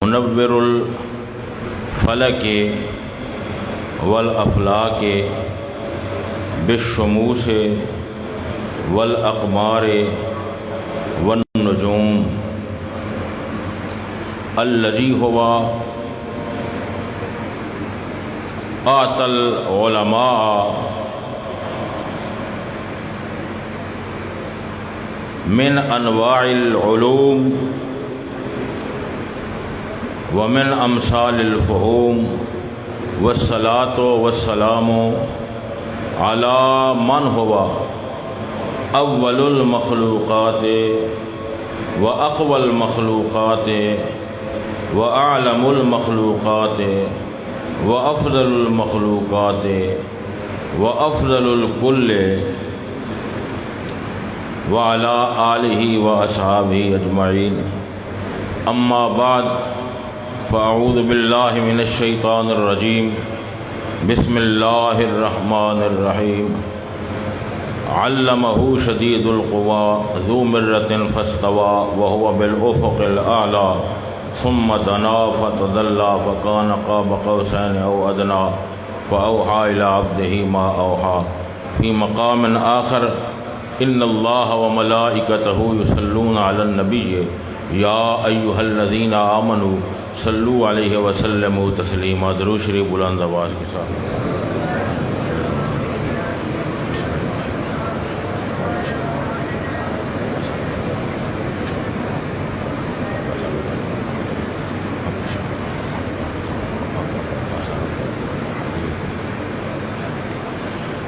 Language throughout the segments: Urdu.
منور الفلک والافلاک بالشموس والاقمار والنجوم الذی هو آتى العلماء من انواع العلوم ومن امثال الفہوم والصلاة والسلام على من هو اول المخلوقات واقوى المخلوقات واعلم المخلوقات وافضل المخلوقات وافضل الكل وعلى آلہ واصحابہ اجمعین. اما بعد فاعوذ باللہ من الشیطان الرجیم. بسم اللہ الرحمن الرحیم. علمہ شدید القوى ذو مرۃ فاستوى وهو بالافق الاعلیٰ ثم دنا فتدلى فكان قاب قوسین او ادنى فاوحى الى عبده ما اوحى. في مقام آخر ان اللہ وملائکتہ یصلون علی النبی یا ایھا الذین آمنوا صلوا علیہ وسلموا تسلیما. درود شریف بلند آواز کے ساتھ.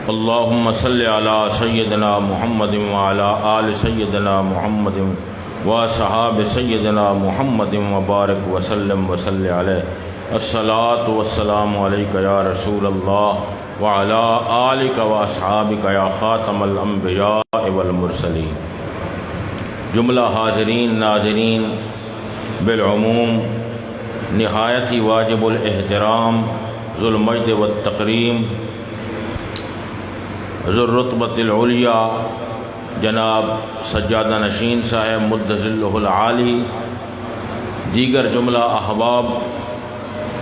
اللہم صلی علی سیدنا محمد وعلی آل سیدنا محمد وصحاب سیدنا محمد وبارک وسلم وصلی علیہ. الصلاۃ والسلام علیک یا رسول اللہ وعلی آلک واصحابک یا خاتم الانبیاء والمرسلین. جملہ حاضرین ناظرین بالعموم نہایت ہی واجب الاحترام ذو المجد والتکریم ذو الرتبۃ العلیٰ جناب سجادہ نشین صاحب مدظلہ العالی، دیگر جملہ احباب،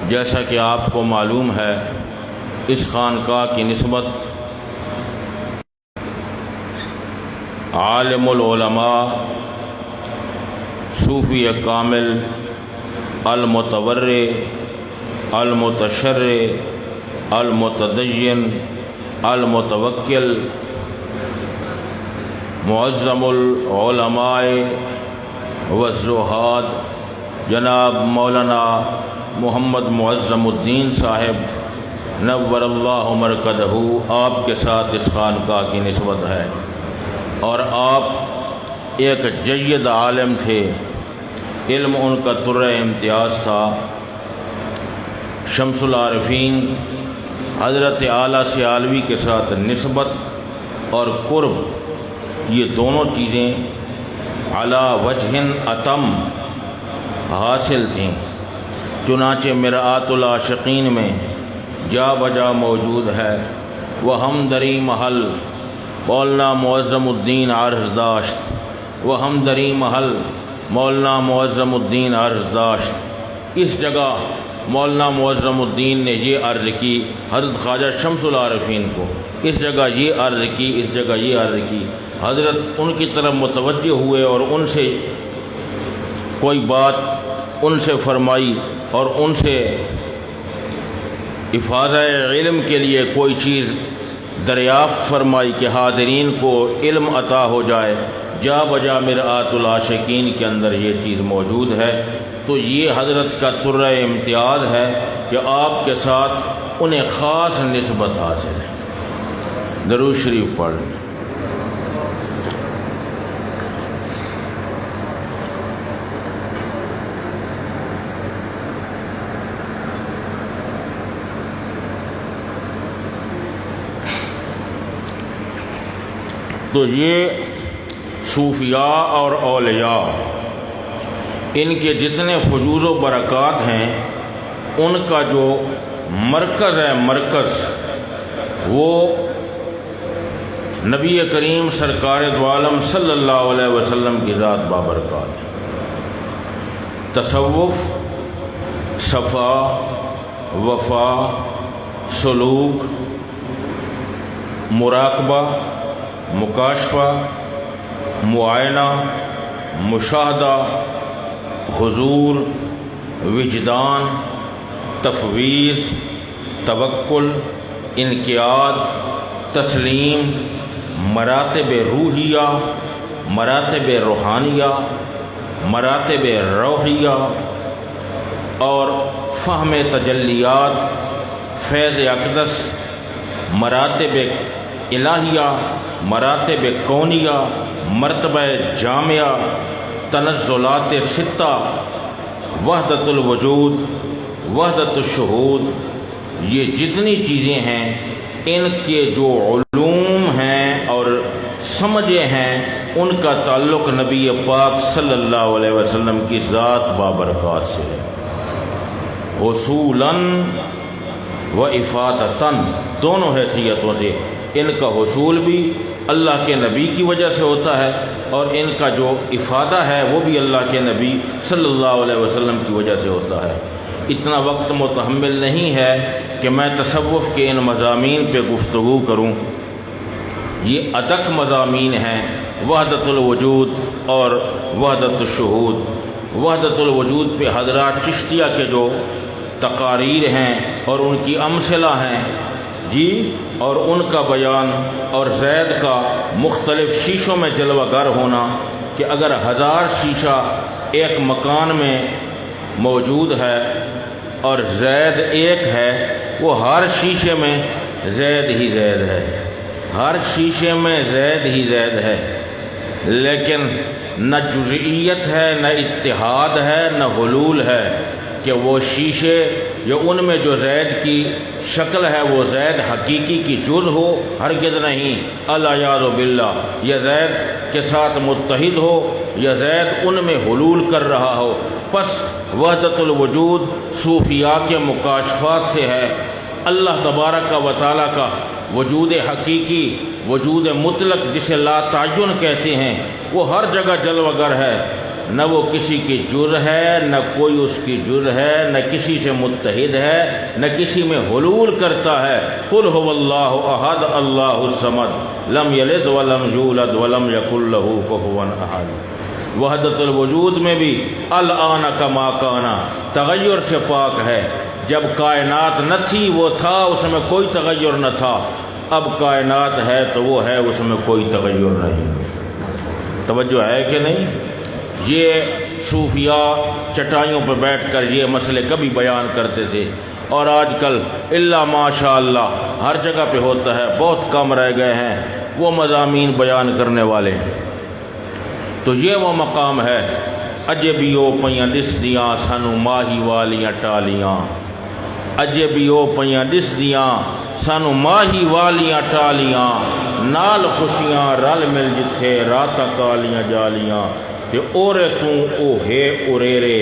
جیسا کہ آپ کو معلوم ہے اس خانقاہ کی نسبت عالم العلماء، صوفی کامل، المتورع، المتشرع، المتدین، المتوکل، معظم العلماء والزہاد جناب مولانا محمد معظم الدین صاحب نور اللہ مرکزہ، آپ کے ساتھ اس خانقاہ کی نسبت ہے. اور آپ ایک جید عالم تھے، علم ان کا طرۂ امتیاز تھا. شمس العارفین حضرت اعلیٰ سے عالوی کے ساتھ نسبت اور قرب، یہ دونوں چیزیں علی وجہ اتم حاصل تھیں. چنانچہ مرآت العاشقین میں جا بجا موجود ہے. وہ ہمدری محل مولانا معظم الدین عرض داشت، وہ ہمدری محل مولانا معظم الدین عرض داشت. اس جگہ مولانا معظم الدین نے یہ عرض کی حضرت خواجہ شمس العارفین کو، اس جگہ یہ عرض کی، اس جگہ یہ عرض کی. حضرت ان کی طرف متوجہ ہوئے اور ان سے کوئی بات ان سے فرمائی اور ان سے افادہ علم کے لیے کوئی چیز دریافت فرمائی کہ حاضرین کو علم عطا ہو جائے. جا بجا مرآت العاشقین کے اندر یہ چیز موجود ہے. تو یہ حضرت کا طرۂ امتیاز ہے کہ آپ کے ساتھ انہیں خاص نسبت حاصل ہے. درود شریف پڑھ. تو یہ صوفیاء اور اولیاء، ان کے جتنے فجور و برکات ہیں ان کا جو مرکز ہے، مرکز وہ نبی کریم سرکار دو عالم صلی اللہ علیہ وسلم کی ذات بابرکات ہے۔ تصوف صفا، وفا، سلوک، مراقبہ، مکاشفہ، معائنہ، مشاہدہ، حضور، وجدان، تفویض، توکل، انقیاد، تسلیم، مراتب روحیہ، مراتب روحانیہ، مراتب روحیہ اور فہم تجلیات، فیض اقدس، مراتب الہیہ، مراتب کونیہ، مرتبہ جامعہ، تنزلات ستہ، وحدت الوجود، وحدت الشہود، یہ جتنی چیزیں ہیں ان کے جو علوم ہیں اور سمجھے ہیں ان کا تعلق نبی پاک صلی اللہ علیہ وسلم کی ذات بابرکات سے ہے، حصولاً و افادتاً، دونوں حیثیتوں سے۔ ان کا حصول بھی اللہ کے نبی کی وجہ سے ہوتا ہے اور ان کا جو افادہ ہے وہ بھی اللہ کے نبی صلی اللہ علیہ وسلم کی وجہ سے ہوتا ہے۔ اتنا وقت متحمل نہیں ہے کہ میں تصوف کے ان مضامین پہ گفتگو کروں، یہ ادق مضامین ہیں، وحدت الوجود اور وحدت الشہود۔ وحدت الوجود پہ حضرات چشتیہ کے جو تقاریر ہیں اور ان کی امثلہ ہیں جی، اور ان کا بیان اور زید کا مختلف شیشوں میں جلوہ گر ہونا کہ اگر 1000 شیشہ ایک مکان میں موجود ہے اور زید ایک ہے، وہ ہر شیشے میں زید ہی زید ہے، ہر شیشے میں زید ہی زید ہے، لیکن نہ جزئیت ہے، نہ اتحاد ہے، نہ حلول ہے کہ وہ شیشے یا ان میں جو زید کی شکل ہے وہ زید حقیقی کی جز ہو، ہرگز نہیں، العیاذ باللہ، یا زید کے ساتھ متحد ہو یا زید ان میں حلول کر رہا ہو۔ پس وحدت الوجود صوفیاء کے مکاشفات سے ہے۔ اللہ تبارک و تعالیٰ کا وجود حقیقی، وجود مطلق جسے لا تعین کہتے ہیں، وہ ہر جگہ جلوہ گر ہے، نہ وہ کسی کی جز ہے، نہ کوئی اس کی جز ہے، نہ کسی سے متحد ہے، نہ کسی میں حلول کرتا ہے۔ قل هو اللہ احد اللہ الصمد لم یلد ولم یولد ولم یکن لہ کفوا احد۔ وحدت الوجود میں بھی الآن کما کانا، تغیر سے پاک ہے۔ جب کائنات نہ تھی وہ تھا، اس میں کوئی تغیر نہ تھا، اب کائنات ہے تو وہ ہے، اس میں کوئی تغیر نہیں۔ توجہ ہے کہ نہیں؟ یہ صوفیاء چٹائیوں پہ بیٹھ کر یہ مسئلے کبھی بیان کرتے تھے، اور آج کل الا ماشاء اللہ ہر جگہ پہ ہوتا ہے، بہت کم رہ گئے ہیں وہ مضامین بیان کرنے والے۔ تو یہ وہ مقام ہے، اجبیو پیاں دس دیاں سانو ماہی والیاں ٹالیاں، اجبیو پیاں دس دیاں سانو ماہی والیاں ٹالیاں، نال خوشیاں رل مل جتھے راتاں کالیاں جالیاں، تے اورے توں او ہے اریرے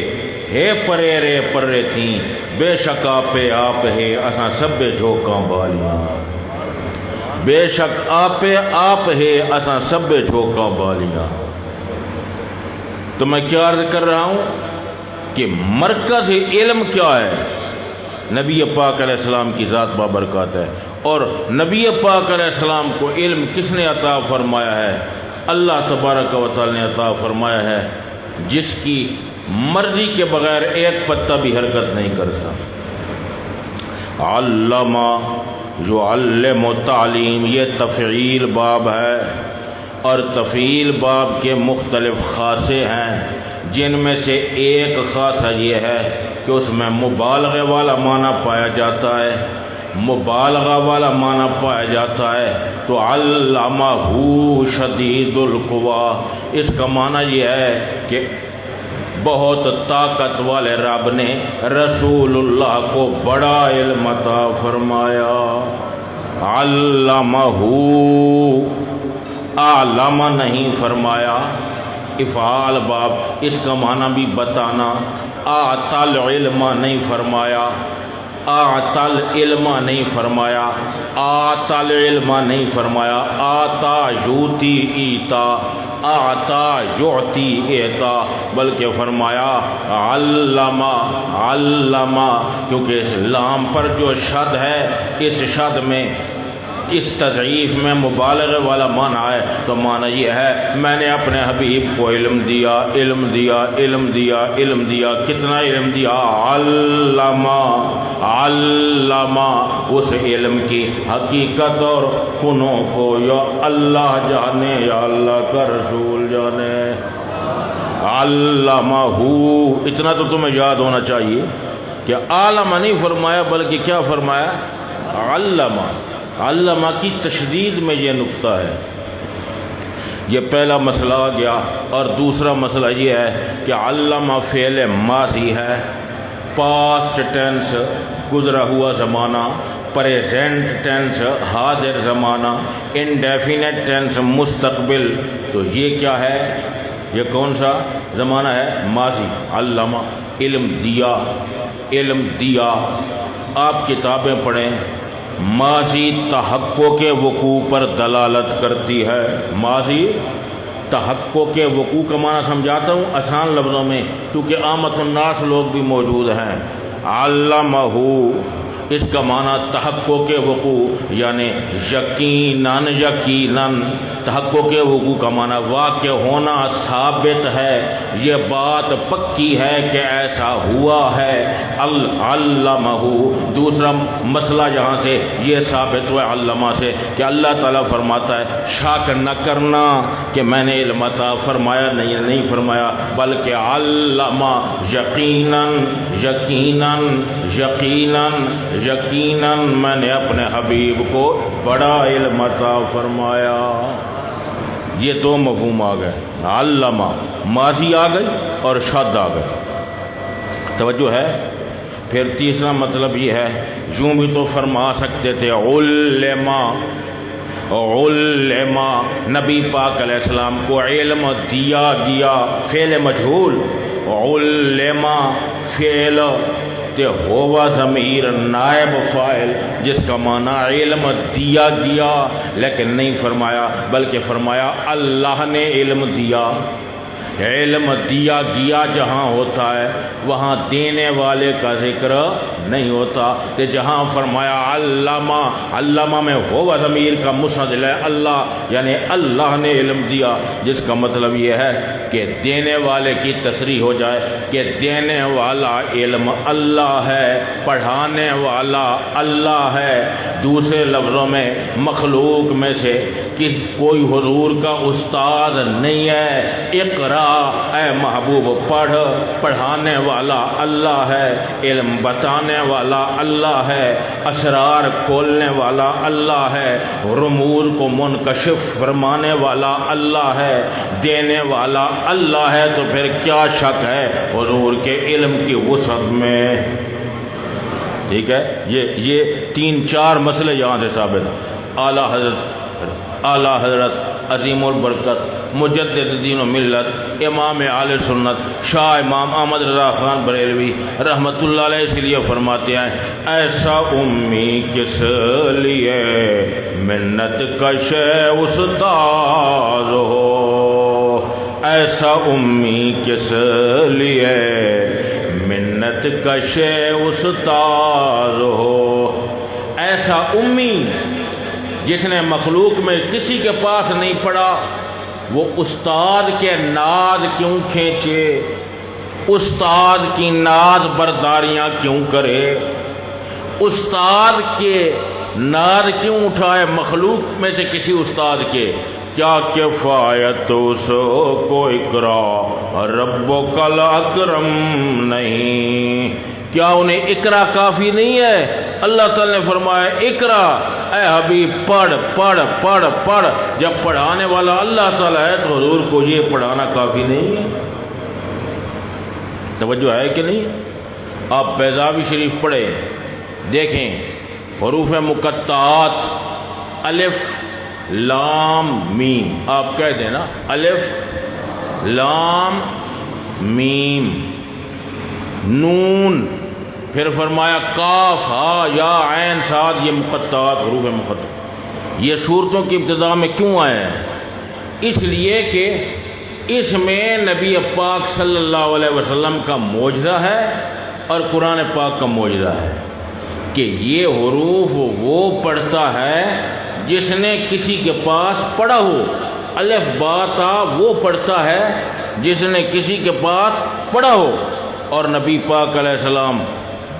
ہے پریرے پرے تھیں، بے شک آپے آپ ہے اساں سبے جھوکاں بالیاں، بے شک آپے آپ ہے اساں سبے جھوکاں بالیاں۔ تو میں کیا عرض کر رہا ہوں کہ مرکز علم کیا ہے؟ نبی پاک علیہ السلام کی ذات بابرکات ہے، اور نبی پاک علیہ السلام کو علم کس نے عطا فرمایا ہے؟ اللہ تبارک و تعالی نے عطا فرمایا ہے، جس کی مرضی کے بغیر ایک پتہ بھی حرکت نہیں کرتا۔ علامہ یعلم تعلیم، یہ تفعیل باب ہے، اور تفعیل باب کے مختلف خاصے ہیں، جن میں سے ایک خاصہ یہ ہے کہ اس میں مبالغے والا معنی پایا جاتا ہے، مبالغہ والا معنی پایا جاتا ہے۔ تو علامہ شدید القویٰ، اس کا معنی یہ ہے کہ بہت طاقت والے رب نے رسول اللہ کو بڑا علم عطا فرمایا۔ علامہ، علامہ نہیں فرمایا، افعال باب، اس کا معنی بھی بتانا۔ اعطل علم نہیں فرمایا، اعطل علم نہیں فرمایا، اعطل علم نہیں فرمایا، آتا یوتی ایتا، آتا یعطی اعطا، بلکہ فرمایا علما علما، کیونکہ اس لام پر جو شد ہے، اس شد میں، اس تضعیف میں مبالغہ والا معنی ہے، تو معنی یہ ہے میں نے اپنے حبیب کو علم دیا، علم دیا، علم دیا، علم دیا۔ کتنا علم دیا؟ علما علما، اس علم کی حقیقت اور کنوں کو یا اللہ جانے یا اللہ کا رسول جانے۔ علمہ، اتنا تو تمہیں یاد ہونا چاہیے کہ عالم نہیں فرمایا بلکہ کیا فرمایا؟ علمہ۔ علمہ کی تشدید میں یہ نقطہ ہے۔ یہ پہلا مسئلہ آ گیا۔ اور دوسرا مسئلہ یہ ہے کہ علمہ فعل ماضی ہے، پاسٹ ٹینس گزرا ہوا زمانہ، پریزنٹ ٹینس حاضر زمانہ، انڈیفینٹ ٹینس مستقبل۔ تو یہ کیا ہے؟ یہ کون سا زمانہ ہے؟ ماضی۔ علمہ، علم دیا، علم دیا۔ آپ کتابیں پڑھیں، ماضی تحقق کے وقوع پر دلالت کرتی ہے۔ ماضی تحقق کے وقوع کا معنی سمجھاتا ہوں آسان لفظوں میں، کیونکہ عامت الناس لوگ بھی موجود ہیں۔ علمہ، اس کا معنی تحقق کے وقوع، یعنی یقیناً، یقیناً۔ تحقق کے وقوع کا معنی واقع ہونا، ثابت ہے، یہ بات پکی ہے کہ ایسا ہوا ہے۔ علمہ، دوسرا مسئلہ جہاں سے یہ ثابت ہوا علمہ سے کہ اللہ تعالیٰ فرماتا ہے شک نہ کرنا کہ میں نے علم عطا فرمایا، نہیں فرمایا، بلکہ علمہ، یقیناً، یقیناً، یقیناً، یقیناً میں نے اپنے حبیب کو بڑا علم عطا فرمایا۔ یہ دو مفہوم آ گئے، علمہ ماضی آ گئی اور شد آ گئی۔ توجہ ہے؟ پھر تیسرا مطلب یہ ہے، یوں بھی تو فرما سکتے تھے علما، علما، نبی پاک علیہ السلام کو علم دیا گیا، فعل مجہول، علما فعل تے ہوا ضمیر نائب فاعل، جس کا معنی علم دیا گیا، لیکن نہیں فرمایا بلکہ فرمایا اللہ نے علم دیا۔ علم دیا گیا جہاں ہوتا ہے وہاں دینے والے کا ذکر نہیں ہوتا، کہ جہاں فرمایا علامہ، علامہ میں ہوا ضمیر کا مستدل ہے اللہ، یعنی اللہ نے علم دیا، جس کا مطلب یہ ہے کہ دینے والے کی تصریح ہو جائے کہ دینے والا علم اللہ ہے، پڑھانے والا اللہ ہے۔ دوسرے لفظوں میں مخلوق میں سے کوئی حضور کا استاد نہیں ہے۔ اقرا اے محبوب، پڑھ، پڑھانے والا اللہ ہے، علم بتانے والا اللہ ہے، اسرار کھولنے والا اللہ ہے، رموز کو منکشف فرمانے والا اللہ ہے، دینے والا اللہ ہے۔ تو پھر کیا شک ہے حضور کے علم کی وسعت میں؟ ٹھیک ہے، یہ تین چار مسئلے یہاں سے ثابت ہیں۔ اعلیٰ حضرت عظیم البرکت مجدد دین و ملت امام اہل سنت شاہ امام احمد رضا خان بریلوی رحمۃ اللہ علیہ اس لیے فرماتے ہیں، ایسا امی کس لیے منت کش استاد ہو، ایسا امی کس لیے منت کش استاد ہو۔ ایسا امی جس نے مخلوق میں کسی کے پاس نہیں پڑھا، وہ استاد کے ناز کیوں کھینچے، استاد کی ناز برداریاں کیوں کرے، استاد کے ناز کیوں اٹھائے مخلوق میں سے کسی استاد کے؟ کیا کفایت اس کو اقرا ربک الاکرم نہیں؟ کیا انہیں اقرا کافی نہیں ہے؟ اللہ تعالیٰ نے فرمایا اقرا، اے حبیب پڑھ پڑھ پڑھ پڑھ۔ جب پڑھانے والا اللہ تعالیٰ ہے تو حضور کو یہ پڑھانا کافی نہیں ہے؟ توجہ ہے کہ نہیں؟ آپ بیضاوی شریف پڑھیں، دیکھیں حروف مقطعات الف لام میم، آپ کہہ دیں نا الف لام میم نون، پھر فرمایا کاف ہا یا عین صاد، یہ مقطعات حروف مقطع یہ صورتوں کی ابتدا میں کیوں آئے ہیں؟ اس لیے کہ اس میں نبی پاک صلی اللہ علیہ وسلم کا معجزہ ہے اور قرآن پاک کا معجزہ ہے کہ یہ حروف وہ پڑھتا ہے جس نے کسی کے پاس پڑھا ہو. الف با تا وہ پڑھتا ہے جس نے کسی کے پاس پڑھا ہو. اور نبی پاک علیہ السلام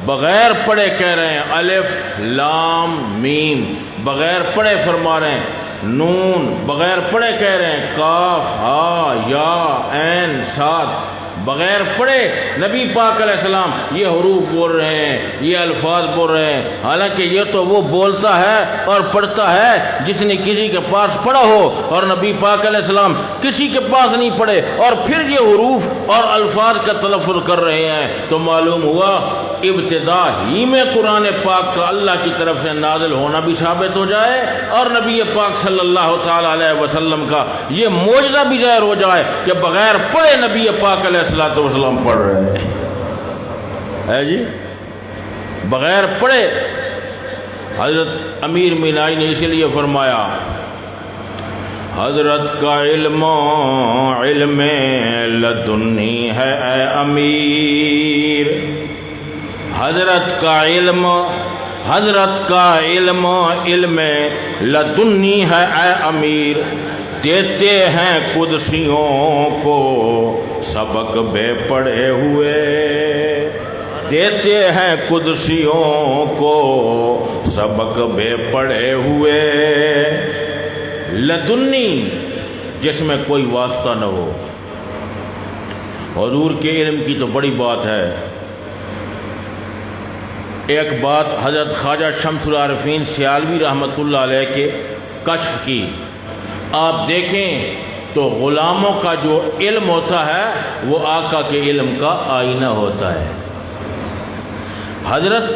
بغیر پڑھے کہہ رہے ہیں الف لام میم، بغیر پڑھے فرما رہے ہیں نون، بغیر پڑھے کہہ رہے ہیں کاف ہا یا عین صاد، بغیر پڑھے نبی پاک علیہ السلام یہ حروف بول رہے ہیں، یہ الفاظ بول رہے ہیں. حالانکہ یہ تو وہ بولتا ہے اور پڑھتا ہے جس نے کسی کے پاس پڑھا ہو، اور نبی پاک علیہ السلام کسی کے پاس نہیں پڑھے اور پھر یہ حروف اور الفاظ کا تلفظ کر رہے ہیں. تو معلوم ہوا ابتدا ہی میں قرآن پاک کا اللہ کی طرف سے نازل ہونا بھی ثابت ہو جائے اور نبی پاک صلی اللہ تعالی علیہ وسلم کا یہ معجزہ بھی ظاہر ہو جائے کہ بغیر پڑھے نبی پاک علیہ الصلوۃ والسلام پڑھ رہے ہیں جی، بغیر پڑھے. حضرت امیر مینائی نے اسی لیے فرمایا حضرت کا علم علم لدنی ہے اے امیر، حضرت کا علم علم لدنی ہے اے امیر، دیتے ہیں قدسیوں کو سبق بے پڑھے ہوئے، دیتے ہیں قدسیوں کو سبق بے پڑھے ہوئے. لدنی جس میں کوئی واسطہ نہ ہو. حضور کے علم کی تو بڑی بات ہے. ایک بات حضرت خواجہ شمس العارفین سیالوی رحمۃ اللہ علیہ کے کشف کی. آپ دیکھیں تو غلاموں کا جو علم ہوتا ہے وہ آقا کے علم کا آئینہ ہوتا ہے. حضرت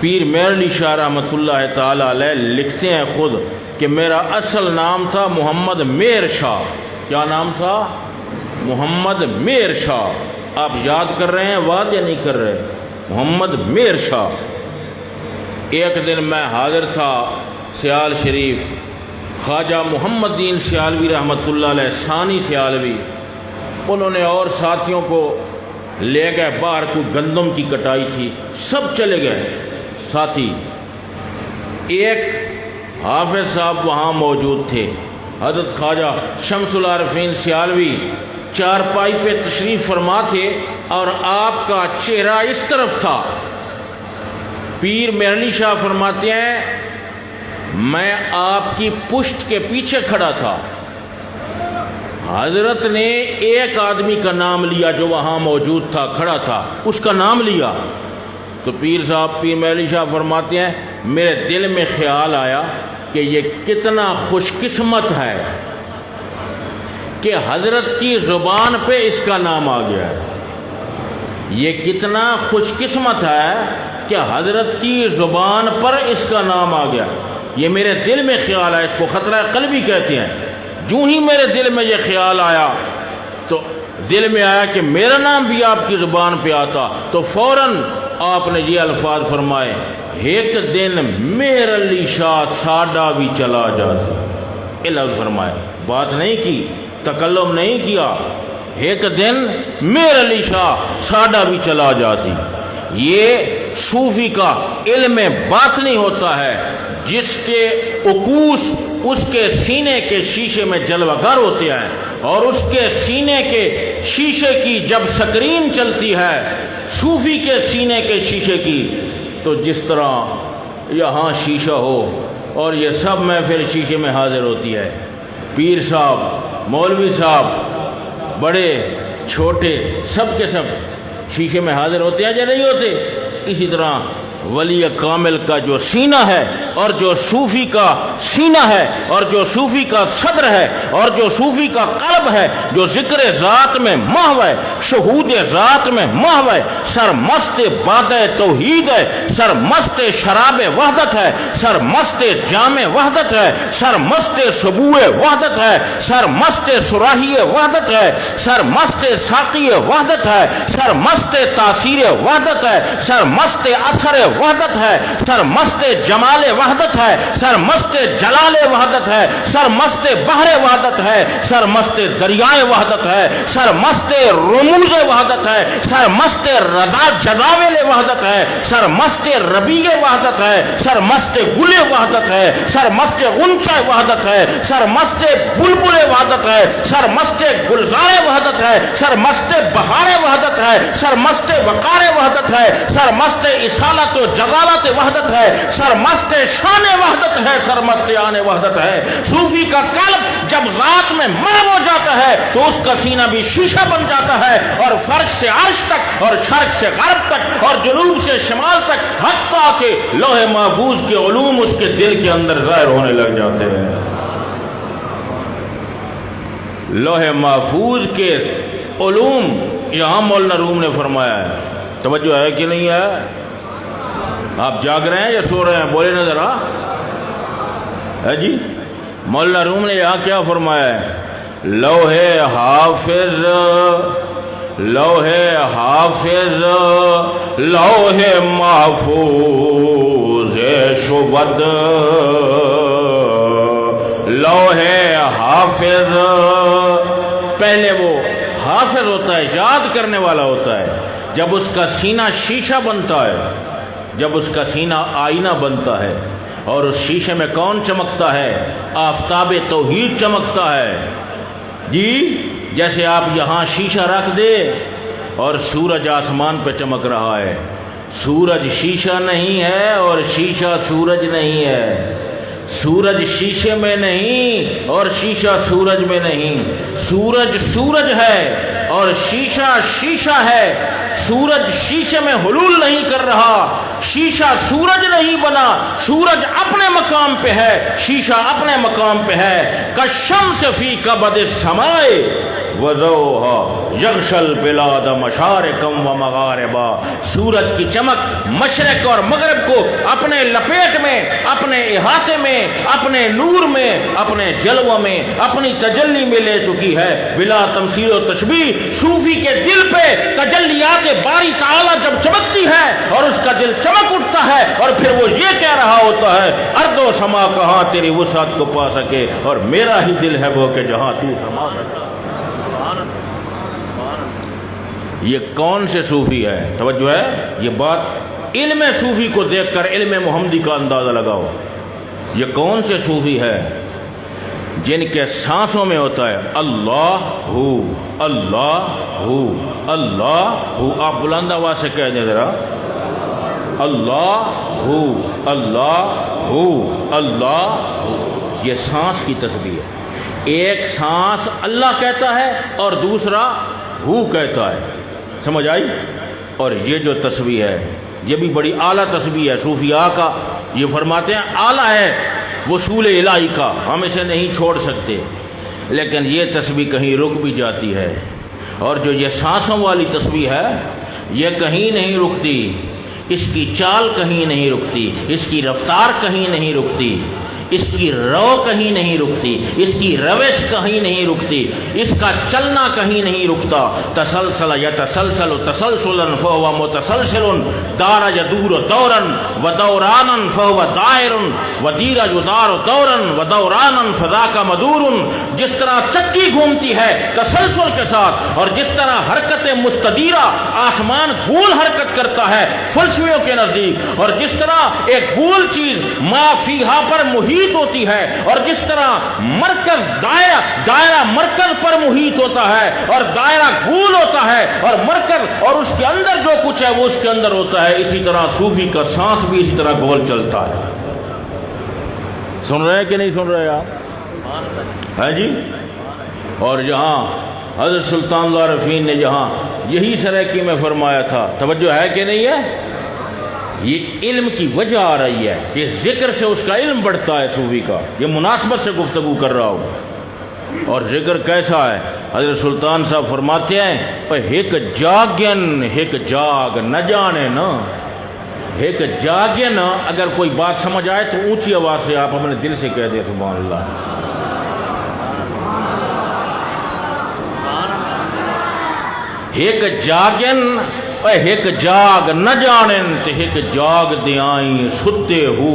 پیر مہر علی شاہ رحمۃ اللہ تعالی علیہ لکھتے ہیں خود کہ میرا اصل نام تھا محمد مہر شاہ. کیا نام تھا؟ محمد مہر شاہ. آپ یاد کر رہے ہیں بات یا نہیں کر رہے؟ محمد مہر شاہ. ایک دن میں حاضر تھا سیال شریف، خواجہ محمد دین سیالوی رحمۃ اللہ علیہ ثانی سیالوی، انہوں نے اور ساتھیوں کو لے گئے باہر، کوئی گندم کی کٹائی تھی، سب چلے گئے ساتھی. ایک حافظ صاحب وہاں موجود تھے. حضرت خواجہ شمس العارفین سیالوی چارپائی پہ تشریف فرما تھے اور آپ کا چہرہ اس طرف تھا. پیر مہر علی شاہ فرماتے ہیں میں آپ کی پشت کے پیچھے کھڑا تھا. حضرت نے ایک آدمی کا نام لیا جو وہاں موجود تھا، کھڑا تھا، اس کا نام لیا. تو پیر مہر علی شاہ فرماتے ہیں میرے دل میں خیال آیا کہ یہ کتنا خوش قسمت ہے کہ حضرت کی زبان پہ اس کا نام آ گیا ہے. یہ کتنا خوش قسمت ہے کہ حضرت کی زبان پر اس کا نام آ گیا. یہ میرے دل میں خیال آیا، اس کو خطرہ قلبی کہتے ہیں. جو ہی میرے دل میں یہ خیال آیا تو دل میں آیا کہ میرا نام بھی آپ کی زبان پہ آتا تو فوراً آپ نے یہ الفاظ فرمائے ایک دن مہر علی شاہ ساڈا بھی چلا جاسی. یہ لفظ فرمائے، بات نہیں کی، تکلم نہیں کیا. ایک دن مہر علی شاہ ساڈا بھی چلا جاسی. یہ صوفی کا علم باطنی ہوتا ہے جس کے عکوس اس کے سینے کے شیشے میں جلوہ گر ہوتے ہیں، اور اس کے سینے کے شیشے کی جب سکرین چلتی ہے صوفی کے سینے کے شیشے کی، تو جس طرح یہاں شیشہ ہو اور یہ سب محفل شیشے میں حاضر ہوتی ہے. پیر صاحب، مولوی صاحب، بڑے چھوٹے سب کے سب شیشے میں حاضر ہوتے ہیں یا نہیں ہوتے؟ اسی طرح ولی کامل کا جو سینہ ہے اور جو صوفی کا سینہ ہے اور جو صوفی کا صدر ہے اور جو صوفی کا قلب ہے، جو ذکر ذات میں محو ہے، شہود ذات میں محو ہے، سرمست باد توحید ہے، سرمست شراب وحدت ہے، سرمست جام وحدت ہے، سرمست سبوع وحدت ہے، سرمست سراہی وحدت ہے، سرمست ساقی وحدت ہے، سرمست تاثیر وحدت ہے، سرمست اثر وحدت ہے، سرمست جمال وحدت ہے، سرمست جلال وحدت ہے، سرمست بحر وحدت ہے، سرمست دریائے وحدت ہے، سرمست رموز وحدت ہے، سرمست رضا جزاول وحدت ہے، سرمست ربیع وحدت ہے، سرمست گل وحدت ہے، سرمست غنچہ وحدت ہے، سرمست بلبل وحدت ہے، سرمست گلزار وحدت ہے، سرمست بہار وحدت ہے، سرمست وقار وحدت ہے، سرمست اصالت و جلالت وحدت ہے، سرمست شان وحدت ہے، سرمست آن وحدت ہے۔ صوفی کا قلب جب ذات میں محو ہو جاتا ہے تو اس کا سینہ بھی شیشہ بن جاتا ہے، اور فرش سے عرش تک اور شرق سے غرب تک اور جنوب سے شمال تک، حتیٰ کہ لوح محفوظ کے علوم اس کے دل کے اندر ظاہر ہونے لگ جاتے ہیں۔ لوح محفوظ کے علوم یہاں مولانا روم نے فرمایا ہے، توجہ ہے کہ نہیں ہے؟ آپ جاگ رہے ہیں یا سو رہے ہیں؟ بولے نا ذرا ہے جی۔ مولانا روم نے یہاں کیا فرمایا ہے؟ لوح حافظ، لوح حافظ، لوح محفوظ شبد، لوح حافظ، پہلے وہ حافظ ہوتا ہے، یاد کرنے والا ہوتا ہے، جب اس کا سینہ شیشہ بنتا ہے، جب اس کا سینہ آئینہ بنتا ہے، اور اس شیشے میں کون چمکتا ہے؟ آفتاب توحید چمکتا ہے جی۔ جیسے آپ یہاں شیشہ رکھ دے اور سورج آسمان پہ چمک رہا ہے، سورج شیشہ نہیں ہے اور شیشہ سورج نہیں ہے، سورج شیشے میں نہیں اور شیشہ سورج میں نہیں، سورج سورج ہے اور شیشہ شیشہ ہے، سورج شیشے میں حلول نہیں کر رہا، شیشہ سورج نہیں بنا، سورج اپنے مقام پہ ہے، شیشہ اپنے مقام پہ ہے۔ کالشمس فی کبد السماء وضوها یغشی البلاد مشارقا و مغاربا، سورج کی چمک مشرق اور مغرب کو اپنے لپیٹ میں، اپنے احاطے میں، اپنے نور میں، اپنے جلوہ میں، اپنی تجلی میں لے چکی ہے، بلا تمثیل و تشبیہ۔ صوفی کے دل پہ تجلیات باری تعالی جب چمکتی ہے اور اس کا دل چمک اٹھتا ہے، اور پھر وہ یہ کہہ رہا ہوتا ہے، ارض و سما کہاں تیری وسعت کو پا سکے، اور میرا ہی دل ہے وہ کہ جہاں تو سما سکے۔ یہ کون سے صوفی ہے؟ توجہ ہے، یہ بات علم صوفی کو دیکھ کر علم محمدی کا اندازہ لگاؤ۔ یہ کون سے صوفی ہے جن کے سانسوں میں ہوتا ہے اللہ ہو اللہ ہو اللہ ہو؟ آپ بلند آواز سے کہہ دیں ذرا، اللہ ہو اللہ ہو اللہ ہو۔ یہ سانس کی تسبیح ہے، ایک سانس اللہ کہتا ہے اور دوسرا ہو کہتا ہے، سمجھ آئی؟ اور یہ جو تسبیح ہے یہ بھی بڑی اعلیٰ تسبیح ہے، صوفیاء کا یہ فرماتے ہیں اعلیٰ ہے وصول الہی کا، ہم اسے نہیں چھوڑ سکتے، لیکن یہ تسبیح کہیں رک بھی جاتی ہے، اور جو یہ سانسوں والی تسبیح ہے یہ کہیں نہیں رکتی، اس کی چال کہیں نہیں رکتی، اس کی رفتار کہیں نہیں رکتی، اس کی رو کہیں نہیں رکتی، اس کی روش کہیں نہیں رکتی، اس کا چلنا کہیں نہیں رکتا۔ تسلسل یتسلسل تسلسلا فهو متسلسل، دار یدور دورا ودورانا فهو دائر ودیر یدار دورا ودورانا فذاک مدور۔ جس طرح چکی گھومتی ہے تسلسل کے ساتھ، اور جس طرح حرکت مستدیرہ آسمان گول حرکت کرتا ہے فلسفیوں کے نزدیک، اور جس طرح ایک گول چیز ما فیہا پر محیط ہوتی ہے، اور جس طرح مرکز دائرہ مرکز پر محیط ہوتا ہے، اور دائرہ گول ہوتا ہے، اور مرکز اور اس کے اندر جو کچھ ہے وہ اس کے اندر ہوتا ہے، اسی طرح صوفی کا سانس بھی اسی طرح گول چلتا ہے۔ سن رہے ہیں کہ نہیں سن رہے آپ؟ ہے جی۔ اور جہاں حضرت سلطان اللہ رفیع نے جہاں یہی سرائکی میں فرمایا تھا، توجہ ہے کہ نہیں ہے؟ یہ علم کی وجہ آ رہی ہے کہ ذکر سے اس کا علم بڑھتا ہے صوفی کا، یہ مناسبت سے گفتگو کر رہا ہوں۔ اور ذکر کیسا ہے؟ حضرت سلطان صاحب فرماتے ہیں، ایک جاگن ایک جاگ نہ جانے نا، ایک جاگے نا، اگر کوئی بات سمجھ آئے تو اونچی آواز سے آپ اپنے دل سے کہہ دیں سبحان اللہ۔ ایک جاگن ایک جاگ نہ جانن تے ایک جاگ دیائیں ستے ہو،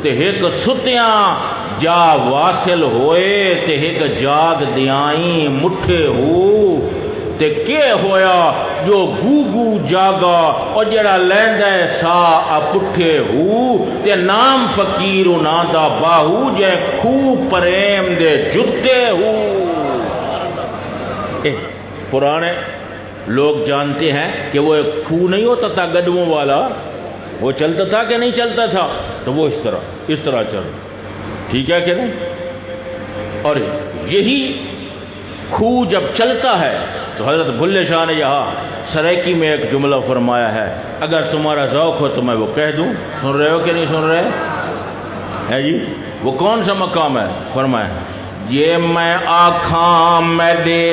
تے ایک ستیاں جا واصل ہوئے تے ایک جاگ دیائیں مٹھے ہو تے کے ہویا جو گو جاگا اور جڑا لیندہ سا اپٹھے ہو تے نام فقیر نادا باہو جے کھو پریم دے جتے ہو۔ پرانے لوگ جانتے ہیں کہ وہ ایک کھو نہیں ہوتا تھا گڈووں والا، وہ چلتا تھا کہ نہیں چلتا تھا، تو وہ اس طرح چل، ٹھیک ہے کہ نہیں؟ اور یہی کھو جب چلتا ہے تو حضرت بھلے شاہ نے یہاں سریکی میں ایک جملہ فرمایا ہے، اگر تمہارا ذوق ہو تو میں وہ کہہ دوں، سن رہے ہو کہ نہیں سن رہے ہے جی؟ وہ کون سا مقام ہے؟ فرمایا یہ میں آکھاں میرے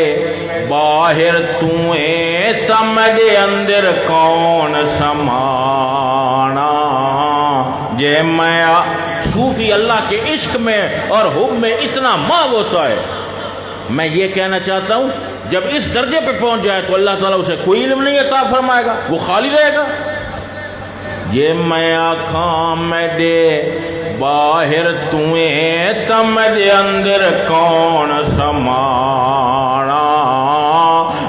باہر تویں تا میرے اندر کون سمانا، یہ میں صوفی اللہ کے عشق میں اور حب میں اتنا ماں ہوتا ہے۔ میں یہ کہنا چاہتا ہوں جب اس درجے پہ پہنچ جائے تو اللہ تعالیٰ اسے کوئی علم نہیں عطا فرمائے گا، وہ خالی رہے گا۔ یہ میں آکھاں میرے باہر تویں تا میرے اندر کون سمانا،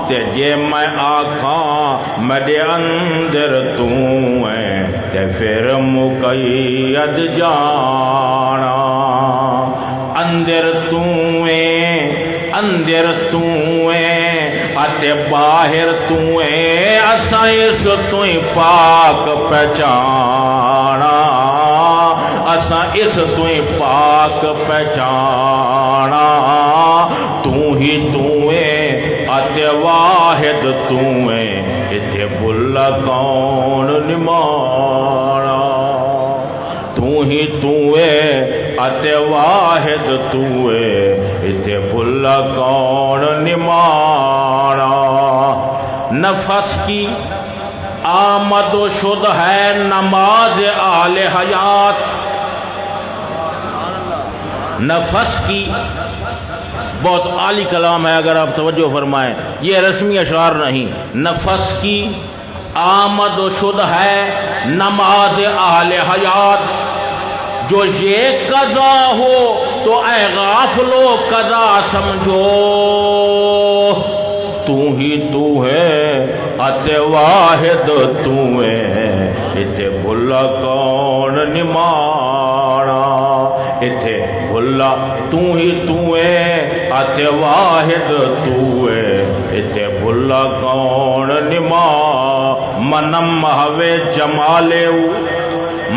تے جے میں آکھاں میرے اندر تویں تے پھر مقید جانا، اندر تویں اتے باہر تویں اساں اس تویں پاک پہچانا، اساں اس تویں پاک پہچانا، تو ہی تویں اتے واحد تویں اتے بھلا کون نمانا، تو ہی تویں اتے واحد تویں اتے بھلا کون نمانا، نفس کی آمد و شد ہے نماز آل حیات، نفس کی بہت عالی کلام ہے اگر آپ توجہ فرمائیں، یہ رسمی اشعار نہیں، نفس کی آمد و شد ہے نماز اہل حیات، جو یہ قضا ہو تو اے غافلو قضا سمجھو، تو ہی تو ہے اتے واحد تو ہے اتے بھلا کون نمانا، اتے بھلا تو ہی تو ہے اتے واحد تو ہے اتے بھلا کون نما، منم ہوے جمالیو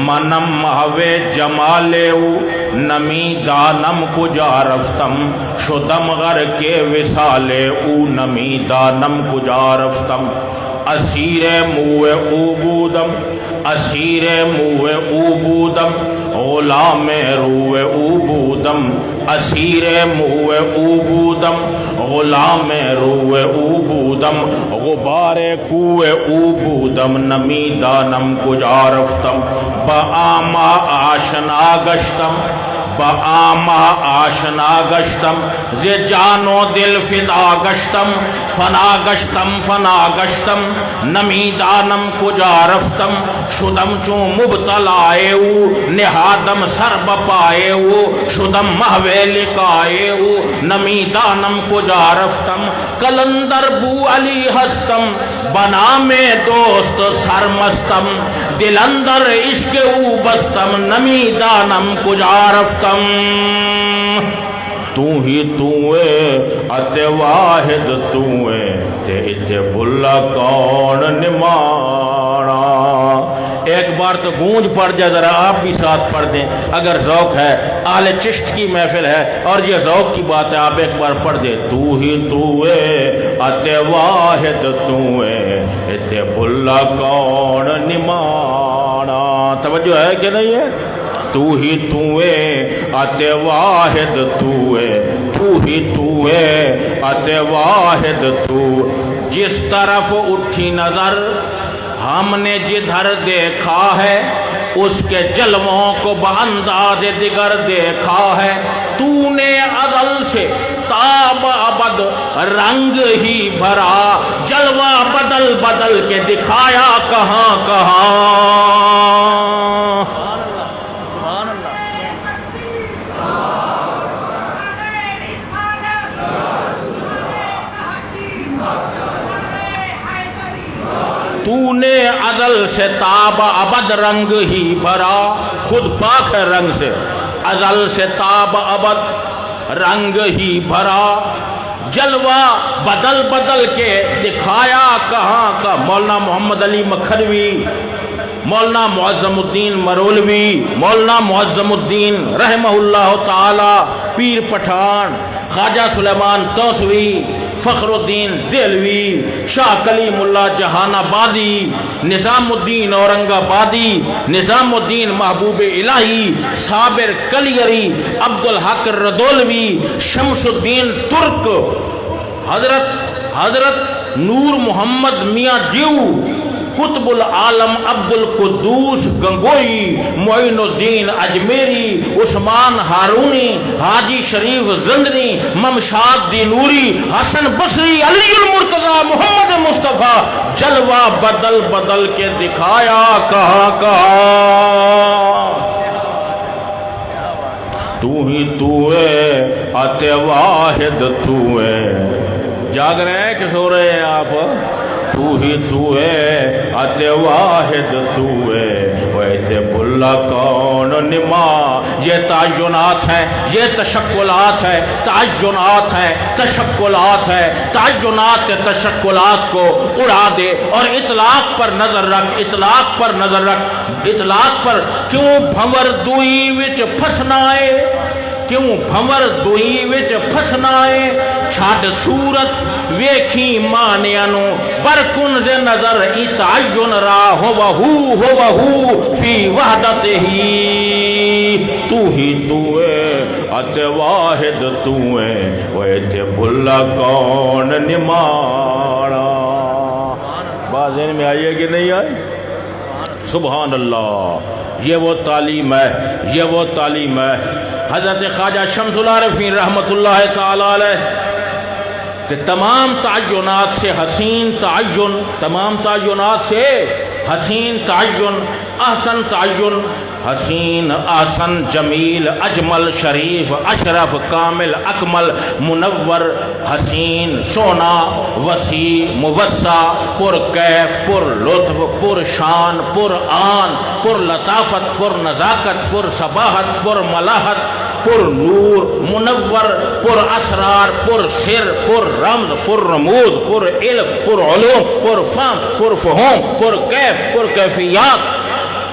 منم ہوے جمالیو نمی دانم کجا رفتم، شدم غر کے وصالے او نمی دانم کجا رفتم، اسیر موے عبودم اسیر موے عبودم غلام روے عبودم، اسیر موے عبودم غلام روے عبودم، غبار کوے عبودم نمی دانم کجا رفتم، بآما آشنا گشتم بآما آشنا گشتم، زی جانو دل فدا گشتم، فنا گشتم نمی دانم کجا رفتم، شدم چون مبتلائے او نہادم سر بپائے او، شدم محوے لکائے او نمی دانم کجا رفتم، کلندر بو علی ہستم بنا میں دوست سرمستم، دل اندر عشق او بستم نمی دانم کجا رفتم، تو ہی تو ہے اتے واحد تو ہے تے اتے بھلا کون نمانا۔ ایک بار تو گونج پڑ جائے، ذرا آپ بھی ساتھ پڑھ دیں اگر ذوق ہے، اہل چشت کی محفل ہے اور یہ ذوق کی بات ہے، آپ ایک بار پڑھ دیں، تو ہی تو ہے اتے واحد تو ہے اتے بھلا کون نمانا۔ توجہ ہے کہ نہیں ہے؟ تو ہی تو ہے اتے واحد تو ہے، تو ہی تو ہے اتے واحد تو، جس طرف اٹھی نظر ہم نے جدھر دیکھا ہے، اس کے جلووں کو بانداز دیگر دیکھا ہے، تو نے ازل سے تاب ابد رنگ ہی بھرا، جلوہ بدل بدل کے دکھایا کہاں کہاں، سے تاب ابد رنگ ہی بھرا، خود پاک ہے رنگ سے، ازل سے تاب ابد رنگ ہی بھرا، جلوہ بدل بدل کے دکھایا کہاں کا۔ مولانا محمد علی مکھروی، مولانا معظم الدین مرولوی، مولانا معظم الدین رحمہ اللہ تعالی، پیر پٹھان، خواجہ سلیمان توسوی، فخر الدین دہلوی، شاہ کلیم اللہ جہان آبادی، نظام الدین اورنگ آبادی، نظام الدین محبوب الہی، صابر کلیری، عبدالحق ردولوی، شمس الدین ترک، حضرت نور محمد میاں جیو، قطب العالم عبد القدوس گنگوئی، معین الدین اجمیری، عثمان ہارونی، حاجی شریف زندنی، ممشاد دینوری، حسن بصری، علی المرتضی، محمد مصطفیٰ، جلوہ بدل بدل کے دکھایا کہاں کہاں۔ تو ہی تو ہے آتے واحد تو ہے، جاگ رہے ہیں کہ سو رہے ہیں آپ؟ تو ہی تو ہے آتے واحد تو ہے، ویتے بلا کون نما۔ یہ تعینات ہیں، یہ تشکلات ہے، تعینات ہیں، تشکلات ہے، تعینات تشکلات کو اڑا دے اور اطلاق پر نظر رکھ، اطلاق پر نظر رکھ۔ اطلاق پر کیوں بھنور دوئی وچ پھسنا ہے، کیوں بھنور دوئی وچ پھسنا ہے، چھاڑ صورت ویکھی مانیانو برکن سے نظر ای تعین را ہو وہو فی وحدت ہی۔ تو ہی تو ہے ات واحد تو ہے، ویتے بھلا کون نمانا۔ بات ذہن میں آئیے کہ نہیں آئی؟ سبحان اللہ، یہ وہ تعلیم ہے، یہ وہ تعلیم ہے۔ حضرت خواجہ شمس العارفین رحمت اللہ تعالی علیہ کہ تمام تعینات سے حسین تعین، تمام تعینات سے حسین تعین، احسن تعین، حسین، احسن، جمیل، اجمل، شریف، اشرف، کامل، اکمل، منور، حسین، سونا، وسیع، موسع، پر کیف، پر لطف، پر شان، پر آن، پر لطافت، پر نزاکت، پر صباحت، پر ملاحت، پر نور، منور، پر اسرار، پر سر، پر رمز، پر رموز، پر علم، پر علوم، پر فهم، پر فہوم، پر کیف، پر کیفیات،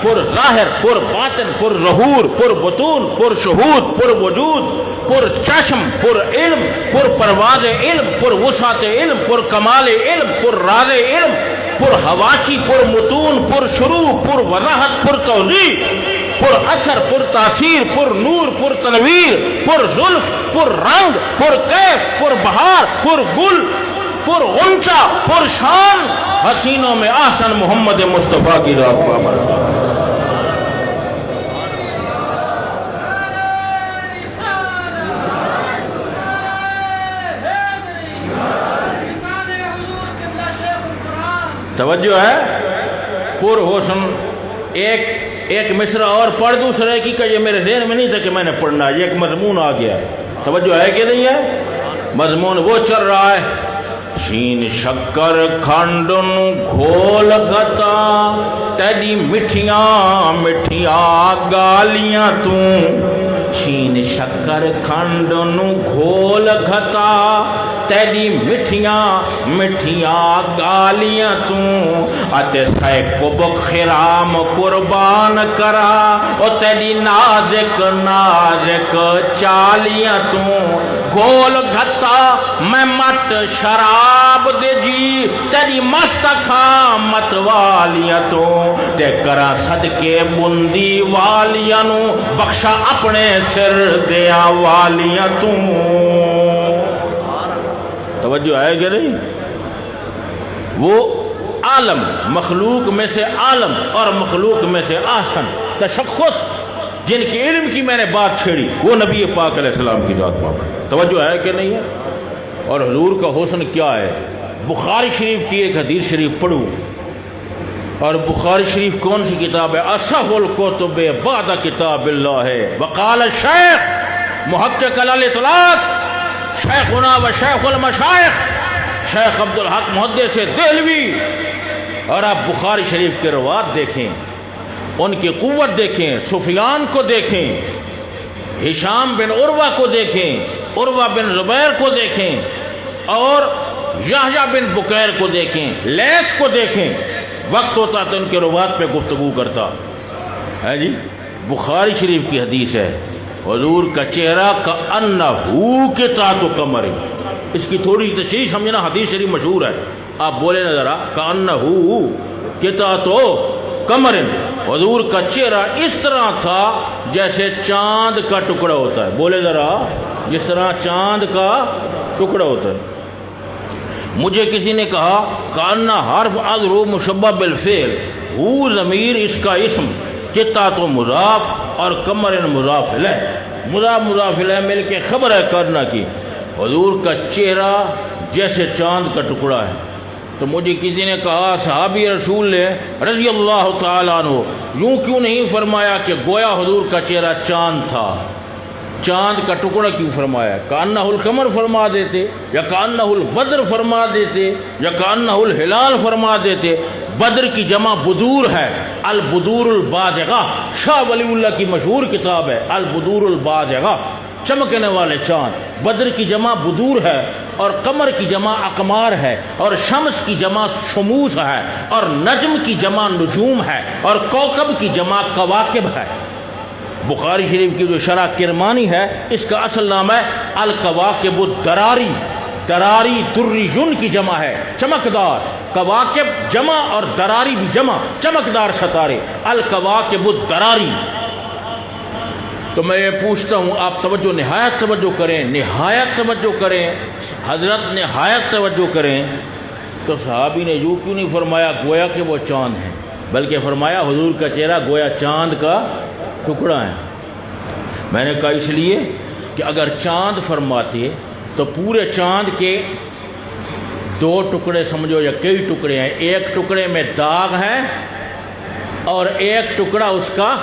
پر ظاہر، پر باطن، پر ظہور، پر بطون، پر شہود، پر وجود، پر چشم، پر علم، پر پرواز علم، پر وسعت علم، پر کمال علم، پر راز علم، پر حواشی، پر متون، پر شروع، پر وضاحت، پر توضیح، پر اثر، پر تاثیر، پر نور، پر تنویر، پر زلف، پر رنگ، پر کیف، پر بہار، پر گل، پر غنچہ، پر شان، حسینوں میں احسن محمد مصطفیٰ کی ذات بابرکات۔ توجہ ہے؟ پر حسن ایک مصرع اور پڑھ دوسرے کی کہ یہ میرے ذہن میں نہیں تھا کہ میں نے پڑھنا، یہ ایک مضمون آ گیا۔ توجہ ہے کہ نہیں ہے؟ مضمون وہ چل رہا ہے، شین شکر کھنڈن گھول گھتا، تیری مٹھیاں مٹھیاں گالیاں تو۔ شین شکر کھنڈن گھول گھتا، تیری مٹھیاں مٹھیاں گالیاں تو۔ اتے سیکو بخرام قربان کرا، او تیری نازک نازک چالیاں تو۔ گھول گھتا میں مت شراب دے جی، تیری مست کھامت والیاں تو۔ تے کرا صدقے بندی والیاں نو، بخشا اپنے سر دیا والیاں تو۔ توجہ ہے کہ نہیں؟ وہ عالم، مخلوق میں سے عالم اور مخلوق میں سے احسن تشخص جن کے علم کی میں نے بات چھیڑی، وہ نبی پاک علیہ السلام کی ذات پاک۔ توجہ ہے کہ نہیں ہے؟ اور حضور کا حسن کیا ہے؟ بخاری شریف کی ایک حدیث شریف پڑھو، اور بخاری شریف کون سی کتاب ہے؟ اصح الکتب بعد کتاب اللہ ہے۔ وقال الشیخ محقق الاطلاق شیخنا و شیخ المشائخ شیخ عبدالحق محدث دہلوی اور آپ بخاری شریف کے روات دیکھیں، ان کی قوت دیکھیں، سفیان کو دیکھیں، ہشام بن عروہ کو دیکھیں، عروہ بن زبیر کو دیکھیں، اور یحییٰ بن بکیر کو دیکھیں، لیث کو دیکھیں۔ وقت ہوتا تو ان کے روات پہ گفتگو کرتا ہے جی۔ بخاری شریف کی حدیث ہے، حضور کا چہرہ کأنہ قطعۃ قمر۔ اس کی تھوڑی تشریح سمجھنا، حدیث شریف مشہور ہے، آپ بولے نہ ذرا، کأنہ قطعۃ قمر۔ حضور کا چہرہ اس طرح تھا جیسے چاند کا ٹکڑا ہوتا ہے، بولے ذرا، جس طرح چاند کا ٹکڑا ہوتا ہے۔ مجھے کسی نے کہا کأنہ حرف عذر مشبہ بالفعل، ہو ضمیر اس کا اسم، قطعۃ مضاف اور قمر مضاف الیہ، مضاف الیہ مل کے خبر ہے کأنہ کی۔ حضور کا چہرہ جیسے چاند کا ٹکڑا ہے۔ تو مجھے کسی نے کہا صحابی رسول نے رضی اللہ تعالیٰ عنہ یوں کیوں نہیں فرمایا کہ گویا حضور کا چہرہ چاند تھا، چاند کا ٹکڑا کیوں فرمایا؟ کأنہ القمر فرما دیتے، یا کأنہ البدر فرما دیتے، یا کأنہ الہلال فرما دیتے۔ بدر کی جمع بدور ہے، البدور البازغہ، شاہ ولی اللہ کی مشہور کتاب ہے البدور البازغہ، چمکنے والے چاند۔ بدر کی جمع بدور ہے، اور قمر کی جمع اقمار ہے، اور شمس کی جمع شموس ہے، اور نجم کی جمع نجوم ہے، اور کوکب کی جمع کواکب ہے۔ بخاری شریف کی جو شرح کرمانی ہے، اس کا اصل نام ہے الکواکب الدراری، دراری دریون کی جمع ہے، چمکدار، کواکب جمع اور دراری بھی جمع، چمکدار ستارے، الکواکب الدراری۔ تو میں یہ پوچھتا ہوں، آپ توجہ، نہایت توجہ کریں، نہایت توجہ کریں، حضرت نہایت توجہ کریں۔ تو صحابی نے یوں کیوں نہیں فرمایا گویا کہ وہ چاند ہیں، بلکہ فرمایا حضور کا چہرہ گویا چاند کا ٹکڑا ہے؟ میں نے کہا اس لیے کہ اگر چاند فرماتے تو پورے چاند کے دو ٹکڑے سمجھو یا کئی ٹکڑے ہیں، ایک ٹکڑے میں داغ ہے اور ایک ٹکڑا اس کا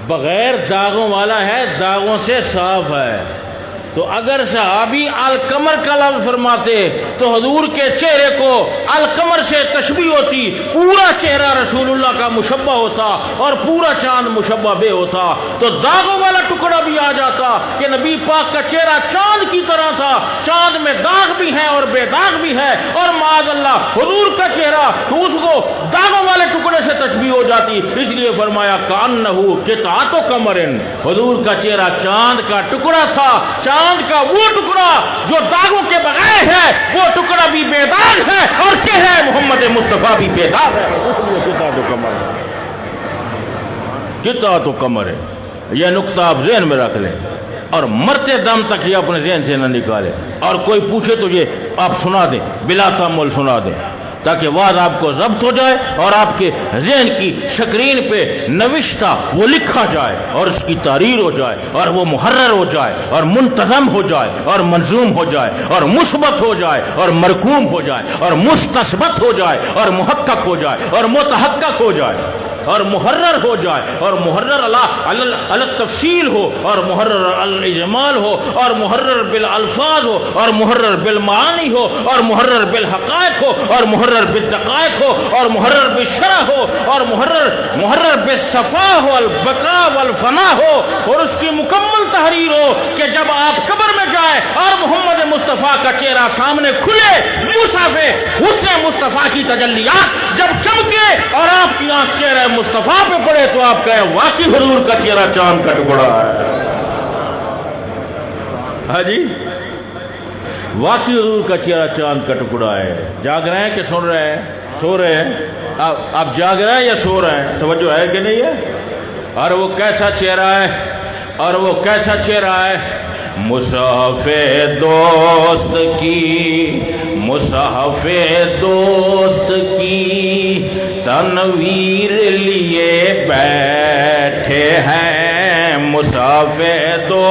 بغیر داغوں والا ہے، داغوں سے صاف ہے۔ تو اگر صحابی القمر کا لفظ فرماتے تو حضور کے چہرے کو القمر سے تشبیہ ہوتی، پورا چہرہ رسول اللہ کا مشبہ ہوتا اور پورا چاند مشبہ بے ہوتا، تو داغوں والا ٹکڑا بھی آ جاتا کہ نبی پاک کا چہرہ چاند کی طرح تھا، چاند میں داغ بھی ہے اور بے داغ بھی ہے، اور معاذ اللہ حضور کا چہرہ اس کو داغوں والے ٹکڑے سے تشبیہ ہو جاتی، اس لیے فرمایا کأنہ قطعۃ قمر۔ حضور کا چہرہ چاند کا ٹکڑا تھا، چاند کا وہ ٹکڑا جو داغوں کے بغیر ہے، وہ ٹکڑا بھی بے داغ ہے، اور چہرہ محمد مصطفیٰ بھی بے داغ ہے، قطعۃ قمر ہے۔ یہ نقطہ آپ ذہن میں رکھ لیں اور مرتے دم تک یہ اپنے ذہن سے نہ نکالے، اور کوئی پوچھے تو یہ آپ سنا دیں، بلا تامل سنا دیں، تاکہ واضح آپ کو ضبط ہو جائے اور آپ کے ذہن کی سکرین پہ نوشتہ وہ لکھا جائے اور اس کی تحریر ہو جائے اور وہ محرر ہو جائے اور منتظم ہو جائے اور منظوم ہو جائے اور مثبت ہو جائے اور مرقوم ہو جائے اور مستثبت ہو جائے اور محقق ہو جائے اور متحقق ہو جائے اور محرر ہو جائے، اور محرر علی التفصیل ہو، اور محرر الاجمال ہو، اور محرر بالالفاظ ہو، اور محرر بالمعانی ہو، اور محرر بالحقائق ہو، اور محرر بالدقائق ہو، اور محرر بالشرح ہو، اور محرر بالصفا ہو، البقاء والفنا ہو، اور اس کی مکمل تحریر ہو کہ جب آپ قبر میں جائیں اور محمد مصطفیٰ کا چہرہ سامنے کھلے، مصحف حسن مصطفیٰ کی تجلیات جب چمکے اور آپ کی آنکھ چہرہ مصطفیٰ پہ پڑے تو آپ کہیں واقعی حضور کا چہرہ چاند کا ٹکڑا ہے۔ ہاں جی، واقعی حضور کا چہرہ چاند کا ٹکڑا ہے۔ جاگ رہے ہیں کہ سن رہے ہیں؟ سو رہے ہیں؟ آپ جاگ رہے ہیں یا سو رہے ہیں؟ توجہ ہے کہ نہیں ہے؟ اور وہ کیسا چہرہ ہے، اور وہ کیسا چہرہ ہے؟ مصحف دوست کی، مصحف دوست کی تنویر لیے بیٹھے ہیں، مصحف دو۔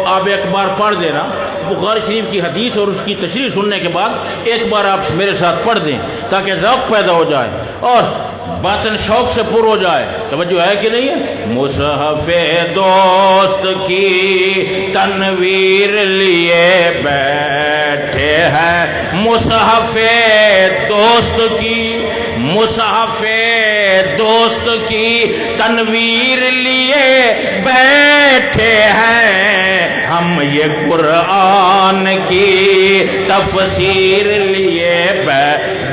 آپ ایک بار پڑھ دینا بخاری شریف کی حدیث اور اس کی تشریح سننے کے بعد ایک بار آپ میرے ساتھ پڑھ دیں تاکہ ذوق پیدا ہو جائے اور باطن شوق سے پر ہو جائے۔ توجہ ہے کہ نہیں ہے؟ مصحف دوست کی تنویر لیے بیٹھے ہیں، مصحف دوست کی، مصحف دوست کی تنویر لیے بیٹھے ہیں ہم، یہ قرآن کی تفسیر لیے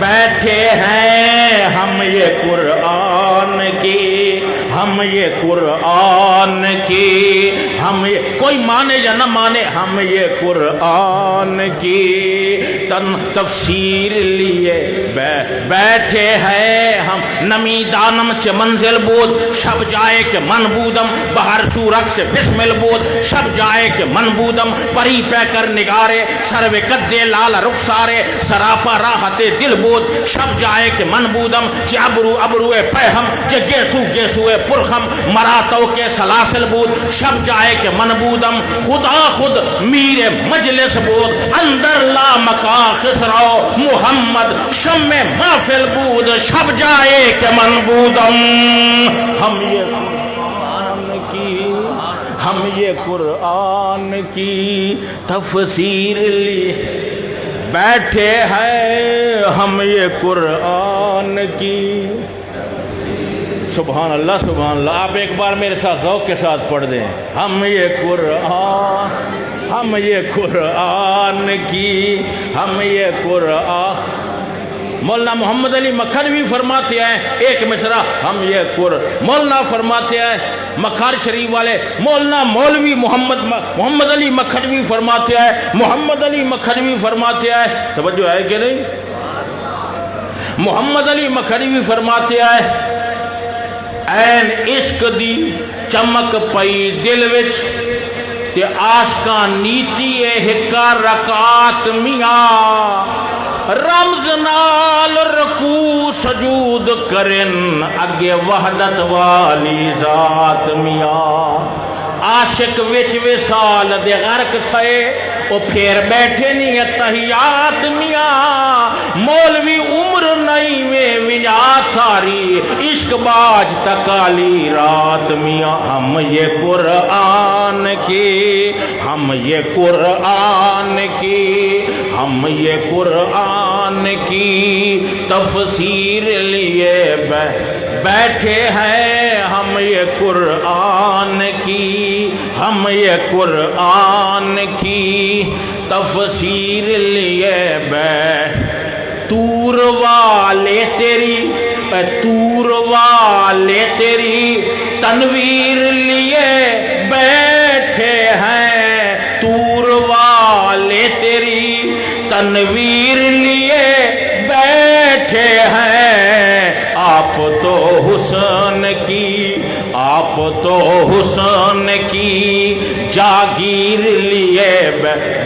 بیٹھے ہیں ہم، یہ قرآن کی، ہم یہ قرآن کی، ہم یہ، کوئی مانے یا نہ مانے، ہم یہ قرآن کی تفسیر لیے بیٹھے ہیں ہم۔ نمی دانم چ منزل بود شب جائے کہ من بودم، بہر شورک سے بسمل بود شب جائے کہ من بودم، پری پہ کر نگارے سرو قد لال رخسارے، سراپا راحت دل بود شب جائے کہ من بودم، چہ ابرو ابرو پہم، چہ گیسو گیسو پرخم، مراتو کے سلاسل بود شب جائے کہ من بودم، خدا خود میر مجلس بود اندر لا مکا خسرو، محمد شم محفل بود شب جائے کہ من بودم، ہم یہ قرآن کی، ہم یہ قرآن کی تفسیر لیے بیٹھے ہیں ہم، یہ قرآن کی۔ سبحان اللہ سبحان اللہ۔ آپ ایک بار میرے ساتھ ذوق کے ساتھ پڑھ دیں، ہم یہ قرآن، ہم یہ قرآن کی، ہم یہ قرآن۔ مولانا محمد علی مکھنوی فرماتے ہیں ایک مصرع، ہم یہ مولانا فرماتے ہیں مکھار شریف والے، مولانا مولوی محمد علی مکھنوی فرماتے ہیں، محمد علی مکھنوی فرماتے ہیں، توجہ ہے کہ نہیں؟ محمد علی مکھنوی فرماتے ہیں این عشق دی چمک پئی دل وچ تے عاشقاں نیتی ہکا رکعت میاں، رمز نال رکوع سجود کرن اگے وحدت والی ذات میاں، عاشق وچ وصال دے غرق تھے او پھر بیٹھے نہیں تحیات میاں، مولوی عمر نہیں میں وجا ساری عشق باج تکالی رات میاں، ہم یہ قرآن کی، ہم یہ قرآن کی، ہم یہ قرآن کی تفسیر لیے بیٹھے ہیں ہم، یہ قرآن کی، ہم یہ قرآن کی تفسیر لیے تور والے تیری، تور والے تیری تنویر لیے بیٹھے ہیں، تور والے تیری تنویر لیے بیٹھے ہیں، آپ تو حسن کی، آپ تو حسن کی جاگیر لیے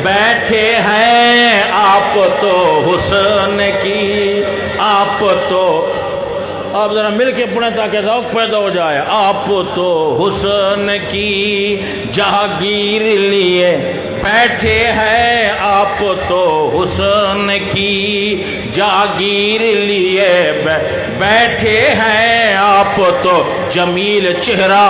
بیٹھے ہیں، آپ تو حسن کی، آپ تو، آپ ذرا مل کے پڑھیں تاکہ ذوق پیدا ہو جائے، آپ تو حسن کی جاگیر لیے بیٹھے ہیں، آپ تو حسن کی جاگیر لیے بیٹھے ہیں، آپ تو جمیل چہرہ،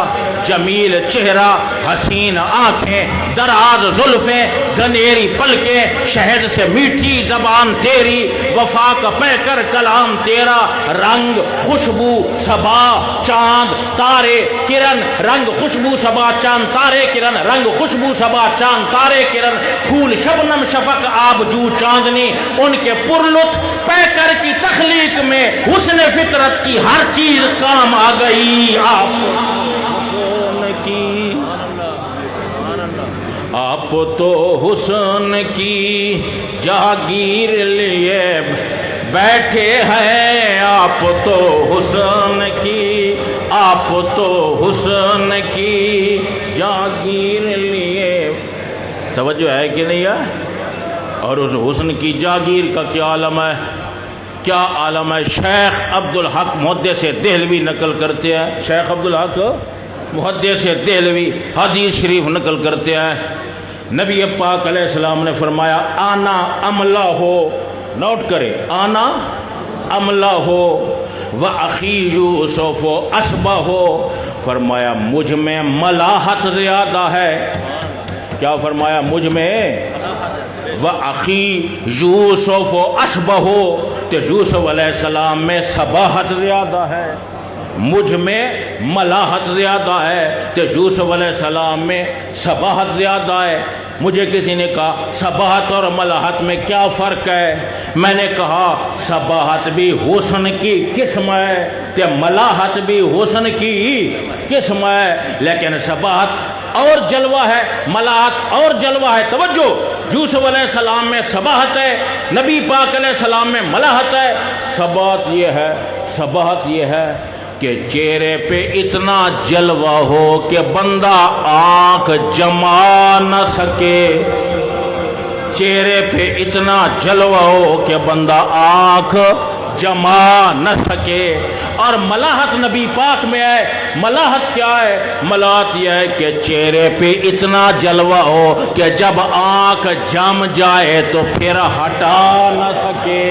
جمیل چہرہ، حسین آنکھیں، دراز زلفیں، گنیری پلکیں، شہد سے میٹھی زبان تیری، وفا کا پہ کر کلام تیرا، رنگ خوشبو صبا چاند تارے کرن، رنگ خوشبو صبا چاند تارے کرن، رنگ خوشبو صبا چاند تارے کرن، پھول شبنم شفق آب جو چاندنی، ان کے پرلطف پہ کر کی تخلیق میں حسن فطرت کی ہر چیز کام آ گئی، آپ تو حسن کی جاگیر لیے بیٹھے ہیں، آپ تو حسن کی، آپ تو حسن کی جاگیر لیے، توجہ ہے کہ نہیں ہے؟ اور اس حسن کی جاگیر کا کیا عالم ہے، کیا عالم ہے؟ شیخ عبدالحق محدث دہلوی نقل کرتے ہیں، شیخ عبدالحق محدث دہلوی حدیث شریف نقل کرتے ہیں، نبی پاک علیہ السلام نے فرمایا آنا عملہ ہو، نوٹ کرے، آنا عملہ ہو وَأَخِي یوسف اصبہ ہو، فرمایا مجھ میں ملاحت زیادہ ہے، کیا فرمایا؟ مجھ میں وَأَخِي یوسف اصبہ ہو، تو یوسف علیہ السلام میں صباحت زیادہ ہے، مجھ میں ملاحت زیادہ ہے، تو یوسف علیہ السلام میں صباحت زیادہ ہے۔ مجھے کسی نے کہا صباحت اور ملاحت میں کیا فرق ہے؟ میں نے کہا صباحت بھی حسن کی قسم ہے تو ملاحت بھی حسن کی قسم ہے، لیکن صباحت اور جلوہ ہے، ملاحت اور جلوہ ہے۔ توجہ، یوسف علیہ السلام میں صباحت ہے، نبی پاک علیہ السلام میں ملاحت ہے۔ صباحت یہ ہے کہ چہرے پہ اتنا جلوہ ہو کہ بندہ آنکھ جما نہ سکے، چہرے پہ اتنا جلوہ ہو کہ بندہ آنکھ جما نہ سکے۔ اور ملاحت نبی پاک میں ہے۔ ملاحت کیا ہے؟ ملاحت یہ ہے کہ چہرے پہ اتنا جلوہ ہو کہ جب آنکھ جم جائے تو پھر ہٹا نہ سکے۔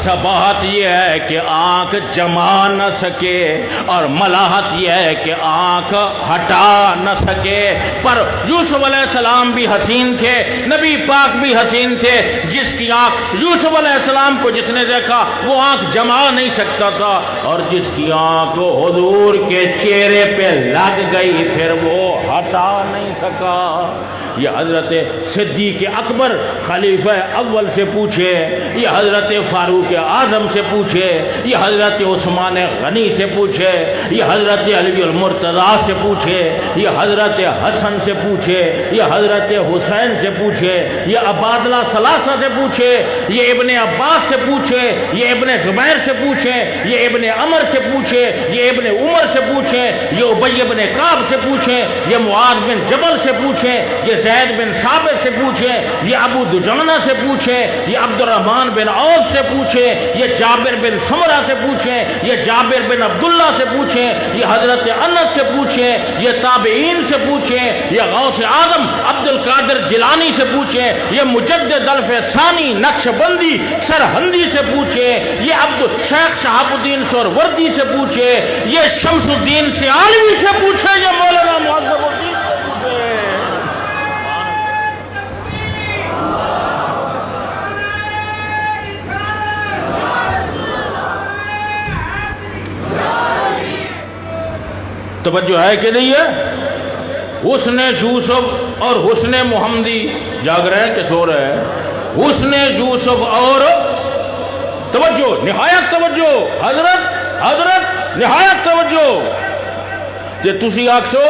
صباحت یہ ہے کہ آنکھ جما نہ سکے، اور ملاحت یہ ہے کہ آنکھ ہٹا نہ سکے۔ پر یوسف علیہ السلام بھی حسین تھے، نبی پاک بھی حسین تھے۔ جس کی آنکھ یوسف علیہ السلام کو جس نے دیکھا وہ آنکھ جما نہیں سکتا تھا، اور جس کی آنکھ حضور کے چہرے پہ لگ گئی پھر وہ ہٹا نہیں سکا۔ یہ حضرت صدیق اکبر خلیفہ اول سے پوچھے، یہ حضرت فاروق اعظم سے پوچھے، یہ حضرت عثمان غنی سے پوچھے، یہ حضرت علی المرتضیٰ سے پوچھے، یہ حضرت حسن سے پوچھے، یہ حضرت حسین سے پوچھے، یہ عبادلہ ثلاثہ سے پوچھے، یہ ابن عباس سے پوچھے، یہ ابن زبیر سے پوچھے، یہ ابن عمر سے پوچھے، یہ ابن عمر سے پوچھے، یہ ابی بن کعب سے پوچھے، یہ معاذ بن جبل سے پوچھے، یہ زید بن ثابت سے پوچھے، یہ ابو دجانہ سے پوچھے، یہ عبد الرحمن بن عوف سے پوچھے، یہ جابر بن سمرہ سے پوچھے، یہ جابر بن عبداللہ سے پوچھے، یہ حضرت انس سے پوچھے، یہ تابعین سے پوچھے، یہ غوث اعظم عبد القادر جیلانی سے پوچھے، یہ مجدد الف ثانی نقشبندی سرہندی سے پوچھے، یہ شیخ شہاب الدین سہروردی سے پوچھے، یہ شمس الدین سیالوی سے پوچھے، یہ مولانا معظم الدین سے پوچھے۔ توجہ ہے کہ نہیں ہے؟ حسن یوسف اور حسن محمدی جاگ رہے ہیں کہ سو رہے ہیں؟ حسن یوسف اور توجہ، نہایت توجہ، حضرت نہایت توجہ۔ تے تسی آکسو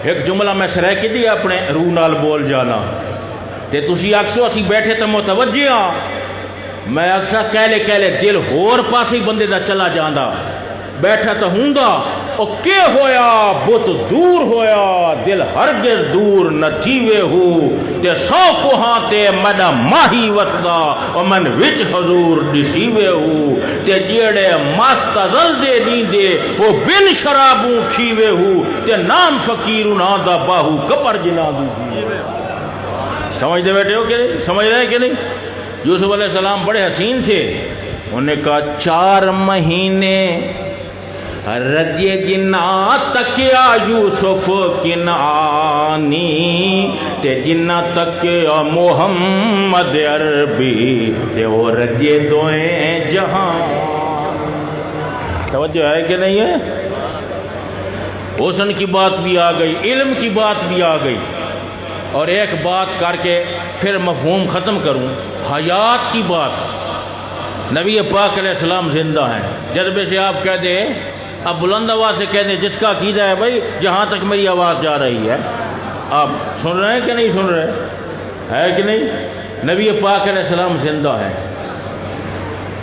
ایک جملہ میں سرائے کی دی اپنے روح نال بول جانا، تے تسی آکسو اسی بیٹھے تو متوجہ ہاں، میں اکسا کہلے دل ہور پاسی بندے دا چلا جاندہ، بیٹھا تو ہوندا او کے ہویا بت دور ہویا، دل ہرگز دور نہ تھیوے ہو، تے سو کوہاں تے مڈا ماہی وسدا او من وچ حضور ڈسیوے ہو، تے جیڑے مستزل دے دیندے او بن شرابوں کھیوے ہو، تے نام فقیرون آدھا باہو کپر جنا دو کھیوے۔ سمجھ دے بیٹھے ہو کہ نہیں؟ سمجھ رہے کہ نہیں؟ یوسف علیہ السلام بڑے حسین تھے۔ انہوں نے کہا 4 مہینے رجے جنا تکیا یوسف کنعانی، تے جنا تکیا محمد عربی، تے وہ رجے دوئیں جہاں۔ توجہ ہے کہ نہیں ہے؟ حسن کی بات بھی آ گئی، علم کی بات بھی آ گئی، اور ایک بات کر کے پھر مفہوم ختم کروں، حیات کی بات۔ نبی پاک علیہ السلام زندہ ہیں، جذبے سے آپ کہہ دیں، اب بلند آواز سے کہہ دیں جس کا عقیدہ ہے بھائی جہاں تک میری آواز جا رہی ہے، آپ سن رہے ہیں کہ نہیں سن رہے؟ ہے کہ نہیں؟ نبی پاک علیہ السلام زندہ ہے۔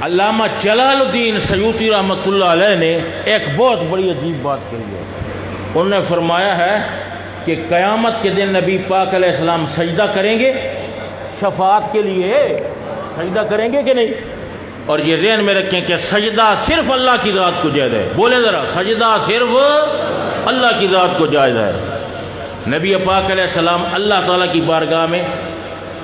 علامہ جلال الدین سیوطی رحمۃ اللہ علیہ نے ایک بہت بڑی عجیب بات کہی ہے۔ انہوں نے فرمایا ہے کہ قیامت کے دن نبی پاک علیہ السلام سجدہ کریں گے، شفاعت کے لیے سجدہ کریں گے کہ نہیں؟ اور یہ ذہن میں رکھیں کہ سجدہ صرف اللہ کی ذات کو جائز ہے۔ بولے ذرا، سجدہ صرف اللہ کی ذات کو جائز ہے۔ نبی پاک علیہ السلام اللہ تعالیٰ کی بارگاہ میں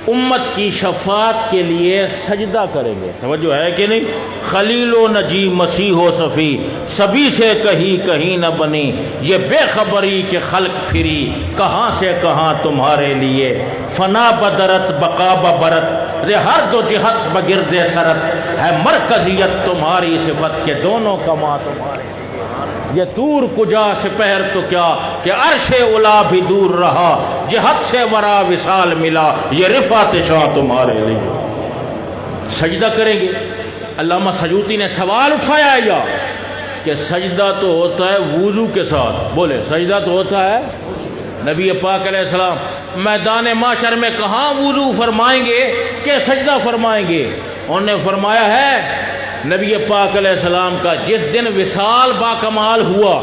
امت کی شفاعت کے لیے سجدہ کریں گے۔ توجہ ہے کہ نہیں؟ خلیل و نجی مسیح و صفی سبھی سے کہیں نہ بنی، یہ بے خبری کہ خلق پھری کہاں سے کہاں تمہارے لیے، فنا بدرت بقا برت رے ہر دو جہت بگرد سرت ہے مرکزیت تمہاری صفت کے دونوں کما تمہارے یہ دور کجا سپہر تو کیا کہ عرش اولا بھی دور رہا جہت سے ورا وصال ملا یہ رفعت شاہ تمہارے لیے سجدہ کریں گے علامہ سجوتی نے سوال اٹھایا یا کہ سجدہ تو ہوتا ہے وضو کے ساتھ بولے سجدہ تو ہوتا ہے نبی پاک علیہ السلام میدان معاشر میں کہاں وضو فرمائیں گے کہ سجدہ فرمائیں گے انہوں نے فرمایا ہے نبی پاک علیہ السلام کا جس دن وصال باکمال ہوا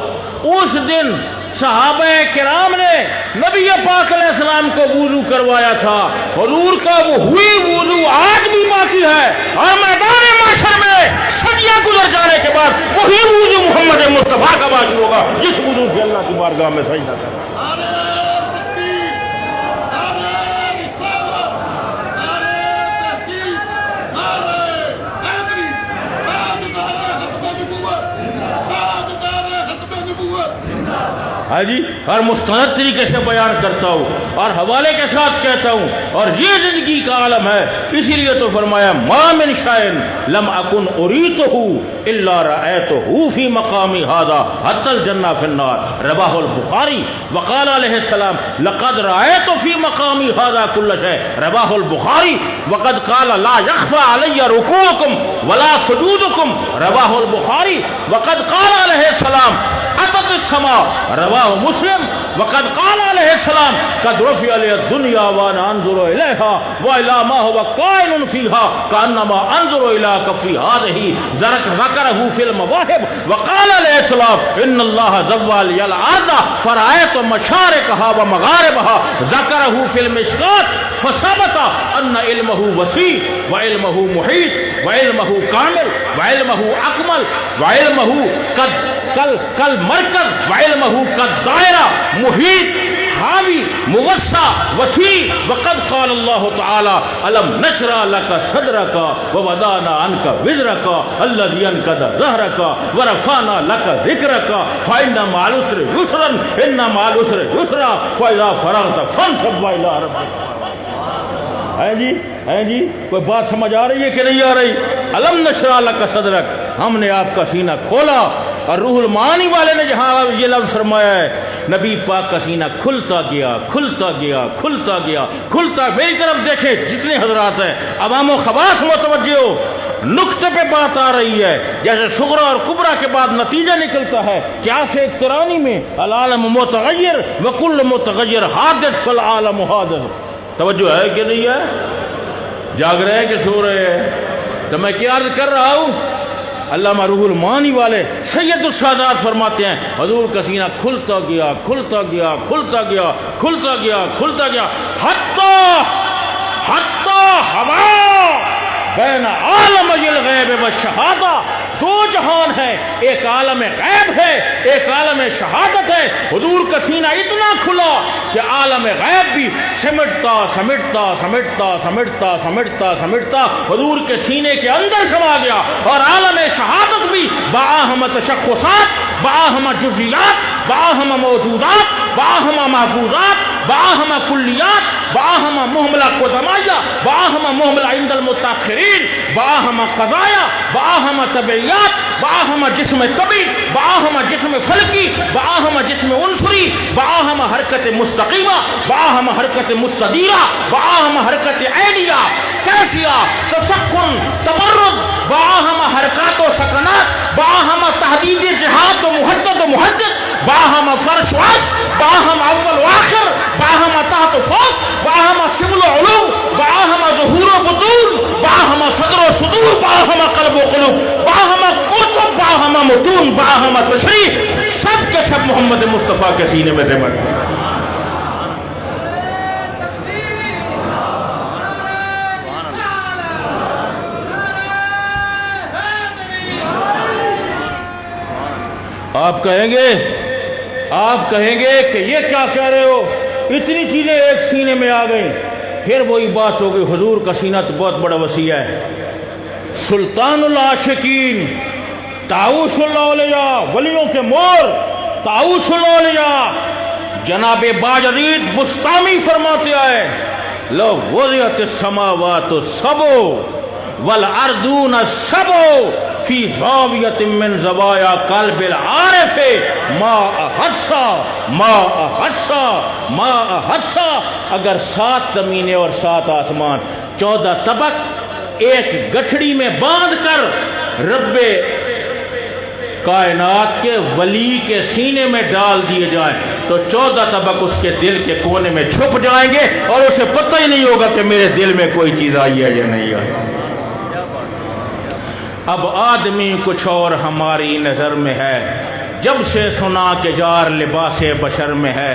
اس دن صحابہ کرام نے نبی پاک علیہ السلام کو وضو کروایا تھا حضور کا وہ ہوئی وضو آج بھی باقی ہے اور میدان معاشر میں صدیاں گزر جانے کے بعد وہی وضو محمد مصطفیٰ کا باقی ہوگا جس وضو سے اللہ کی بارگاہ میں سجدہ کرنا ہاں جی اور مستند طریقے سے بیان کرتا ہوں اور حوالے کے ساتھ کہتا ہوں اور یہ زندگی کا عالم ہے اسی لیے تو فرمایا ما من شیء لم اکن اریتہ الا رأیتہ فی مقامی ھذا حتی الجنہ فی النار رواہ البخاری وقال علیہ السلام لقد رأیت فی مقامی ھذا کل شیء رواہ البخاری وقد قال لا یخفی علی رکوعکم ولا سجودکم رواہ البخاری وقد قال علیہ السلام اتت السماء رواہ مسلم وقد قال علیہ السلام قد رفع علی الدنیا وانا انظر الیہا والى ما هو قائل فیہا کانما انظر الى کفی هذه ذکرہ فی المواہب وقال علیہ السلام ان اللہ زوال الارض فرأیت مشارقها ومغاربها ذکرہ فی المشکات فثبت ان علمہ وسیع وعلمہ محیط وعلمہ کامل وعلمہ اکمل وعلمہ کل مرکز وعلمہ قد دائرہ محیط حاوی موسع وسیع وقد قال اللہ تعالی الم نشرح لک صدرک ووضعنا عنک وزرک الذی انقض ظہرک ورفعنا لک ذکرک فإن مع العسر یسرا ان مع العسر یسرا فإذا فرغت فانصب إلی ربک ہیں جی کوئی بات سمجھ آ رہی ہے کہ نہیں آ رہی الم نشرح لک صدرک ہم نے آپ کا سینہ کھولا اور روح المعانی والے نے جہاں یہ لفظ فرمایا ہے نبی پاک کا سینہ کھلتا گیا کھلتا گیا کھلتا گیا کھلتا میری طرف دیکھیں جتنے حضرات ہیں عوام و خواص متوجہ ہو نقطے پہ بات آ رہی ہے جیسے صغرا اور کبرا کے بعد نتیجہ نکلتا ہے کیا سے اقترانی میں العالم متغیر وکل متغیر حادث فالعالم حادث توجہ ہے کہ نہیں ہے جاگ رہے ہیں کہ سو رہے ہیں تو میں کیا عرض کر رہا ہوں علامہ روح المعانی والے سید السادات فرماتے ہیں حضور کا سینہ کھلتا گیا کھلتا گیا کھلتا گیا کھلتا گیا کھلتا گیا حتی ہوا بین عالم الغیب والشہادہ دو جہان ہے ایک عالم غیب ہے ایک عالم شہادت ہے حضور کا سینہ اتنا کھلا کہ عالم غیب بھی سمٹتا سمٹتا سمٹتا سمٹتا سمٹتا سمٹتا حضور کے سینے کے اندر سما گیا اور عالم شہادت بھی باہم تشخصات باہم جزیات باہم موجودات باہم محفوظات باہم کلیات باہم محملہ قدمائیہ باہم محملہ عند المتاخرین باہم قضایا باہم طبعیات باہم جسم طبی باہم جسم فلکی باہم جسم عنصری باہم حرکت مستقیمہ باہم حرکت مستدیرہ باہم حرکت عینیہ کیفیہ تسخن تبرد باہم حرکات و سکنات باہم تحدید جہاد و محدد باہم فرش وعش باہم اول و آخر باہم تحت و فوق باہم سبل و علوم باہم ظہور و بطول باہم صدر و صدور باہم قلب و قلوب باہم قطب باہم متون باہم تشریح سب کے سب محمد مصطفیٰ کے سینے میں سے مر آپ کہیں گے کہ یہ کیا کہہ رہے ہو اتنی چیزیں ایک سینے میں آ گئیں پھر وہی بات ہوگی حضور کا سینہ تو بہت بڑا وسیع ہے سلطان العاشقین طاؤس الاولیاء ولیوں کے مور طاؤس الاولیاء جناب باجدید بستامی فرماتے آئے لو وضعت السماوات السبع والارضون السبع فی زاویۃ من زوایا قلب العارف ما احسا اگر 7 زمینیں اور 7 آسمان 14 طبق ایک گٹھڑی میں باندھ کر رب کائنات کے ولی کے سینے میں ڈال دیے جائیں تو 14 طبق اس کے دل کے کونے میں چھپ جائیں گے اور اسے پتہ ہی نہیں ہوگا کہ میرے دل میں کوئی چیز آئی ہے یا نہیں آئی۔ اب آدمی کچھ اور ہماری نظر میں ہے، جب سے سنا کہ جار لباس بشر میں ہے،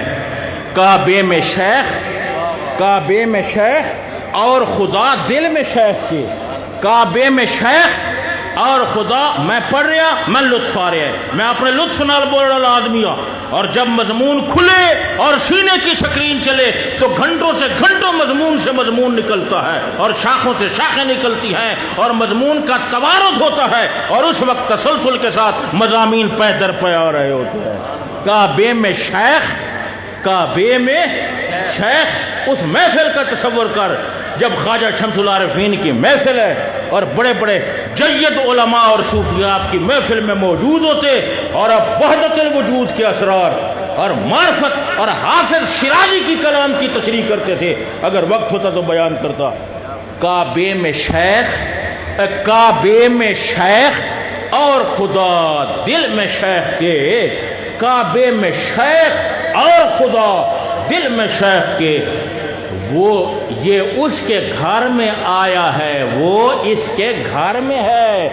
کعبے میں شیخ اور خدا دل میں شیخ کی، کعبے میں شیخ اور خدا میں پڑھ رہا میں لطف آ رہا ہے، میں اپنے لطف نال بول رہا آدمی ہوں، اور جب مضمون کھلے اور سینے کی سکرین چلے تو گھنٹوں سے گھنٹوں مضمون سے مضمون نکلتا ہے اور شاخوں سے شاخیں نکلتی ہیں اور مضمون کا توارد ہوتا ہے اور اس وقت تسلسل کے ساتھ مضامین پہ در پہ آ رہے ہوتے ہیں۔ کعبے میں شیخ اس محفل کا تصور کر جب خواجہ شمس العارفین کی محفل ہے اور بڑے بڑے جید علماء اور صوفیات کی محفل میں موجود ہوتے اور اب وحدت الوجود کے اسرار اور معرفت اور حافظ شیرازی کی کلام کی تشریح کرتے تھے، اگر وقت ہوتا تو بیان کرتا۔ کعبے میں شیخ اور خدا دل میں شیخ کے، کعبے میں شیخ اور خدا دل میں شیخ کے، وہ یہ اس کے گھر میں آیا ہے، وہ اس کے گھر میں ہے۔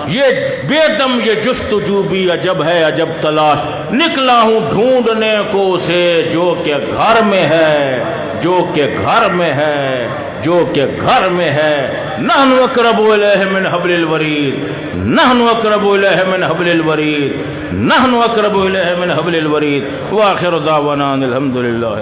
یہ بے دم یہ جستجو بھی عجب ہے عجب تلاش، نکلا ہوں ڈھونڈنے کو اسے جو کہ گھر میں ہے، جو کہ گھر میں ہے، جو کہ گھر میں ہے۔ نحن اقرب الیہ من حبل الورید، نحن اقرب الیہ من حبل الورید، نحن اقرب الیہ من حبل الورید۔ وآخر دعوانا الحمدللہ۔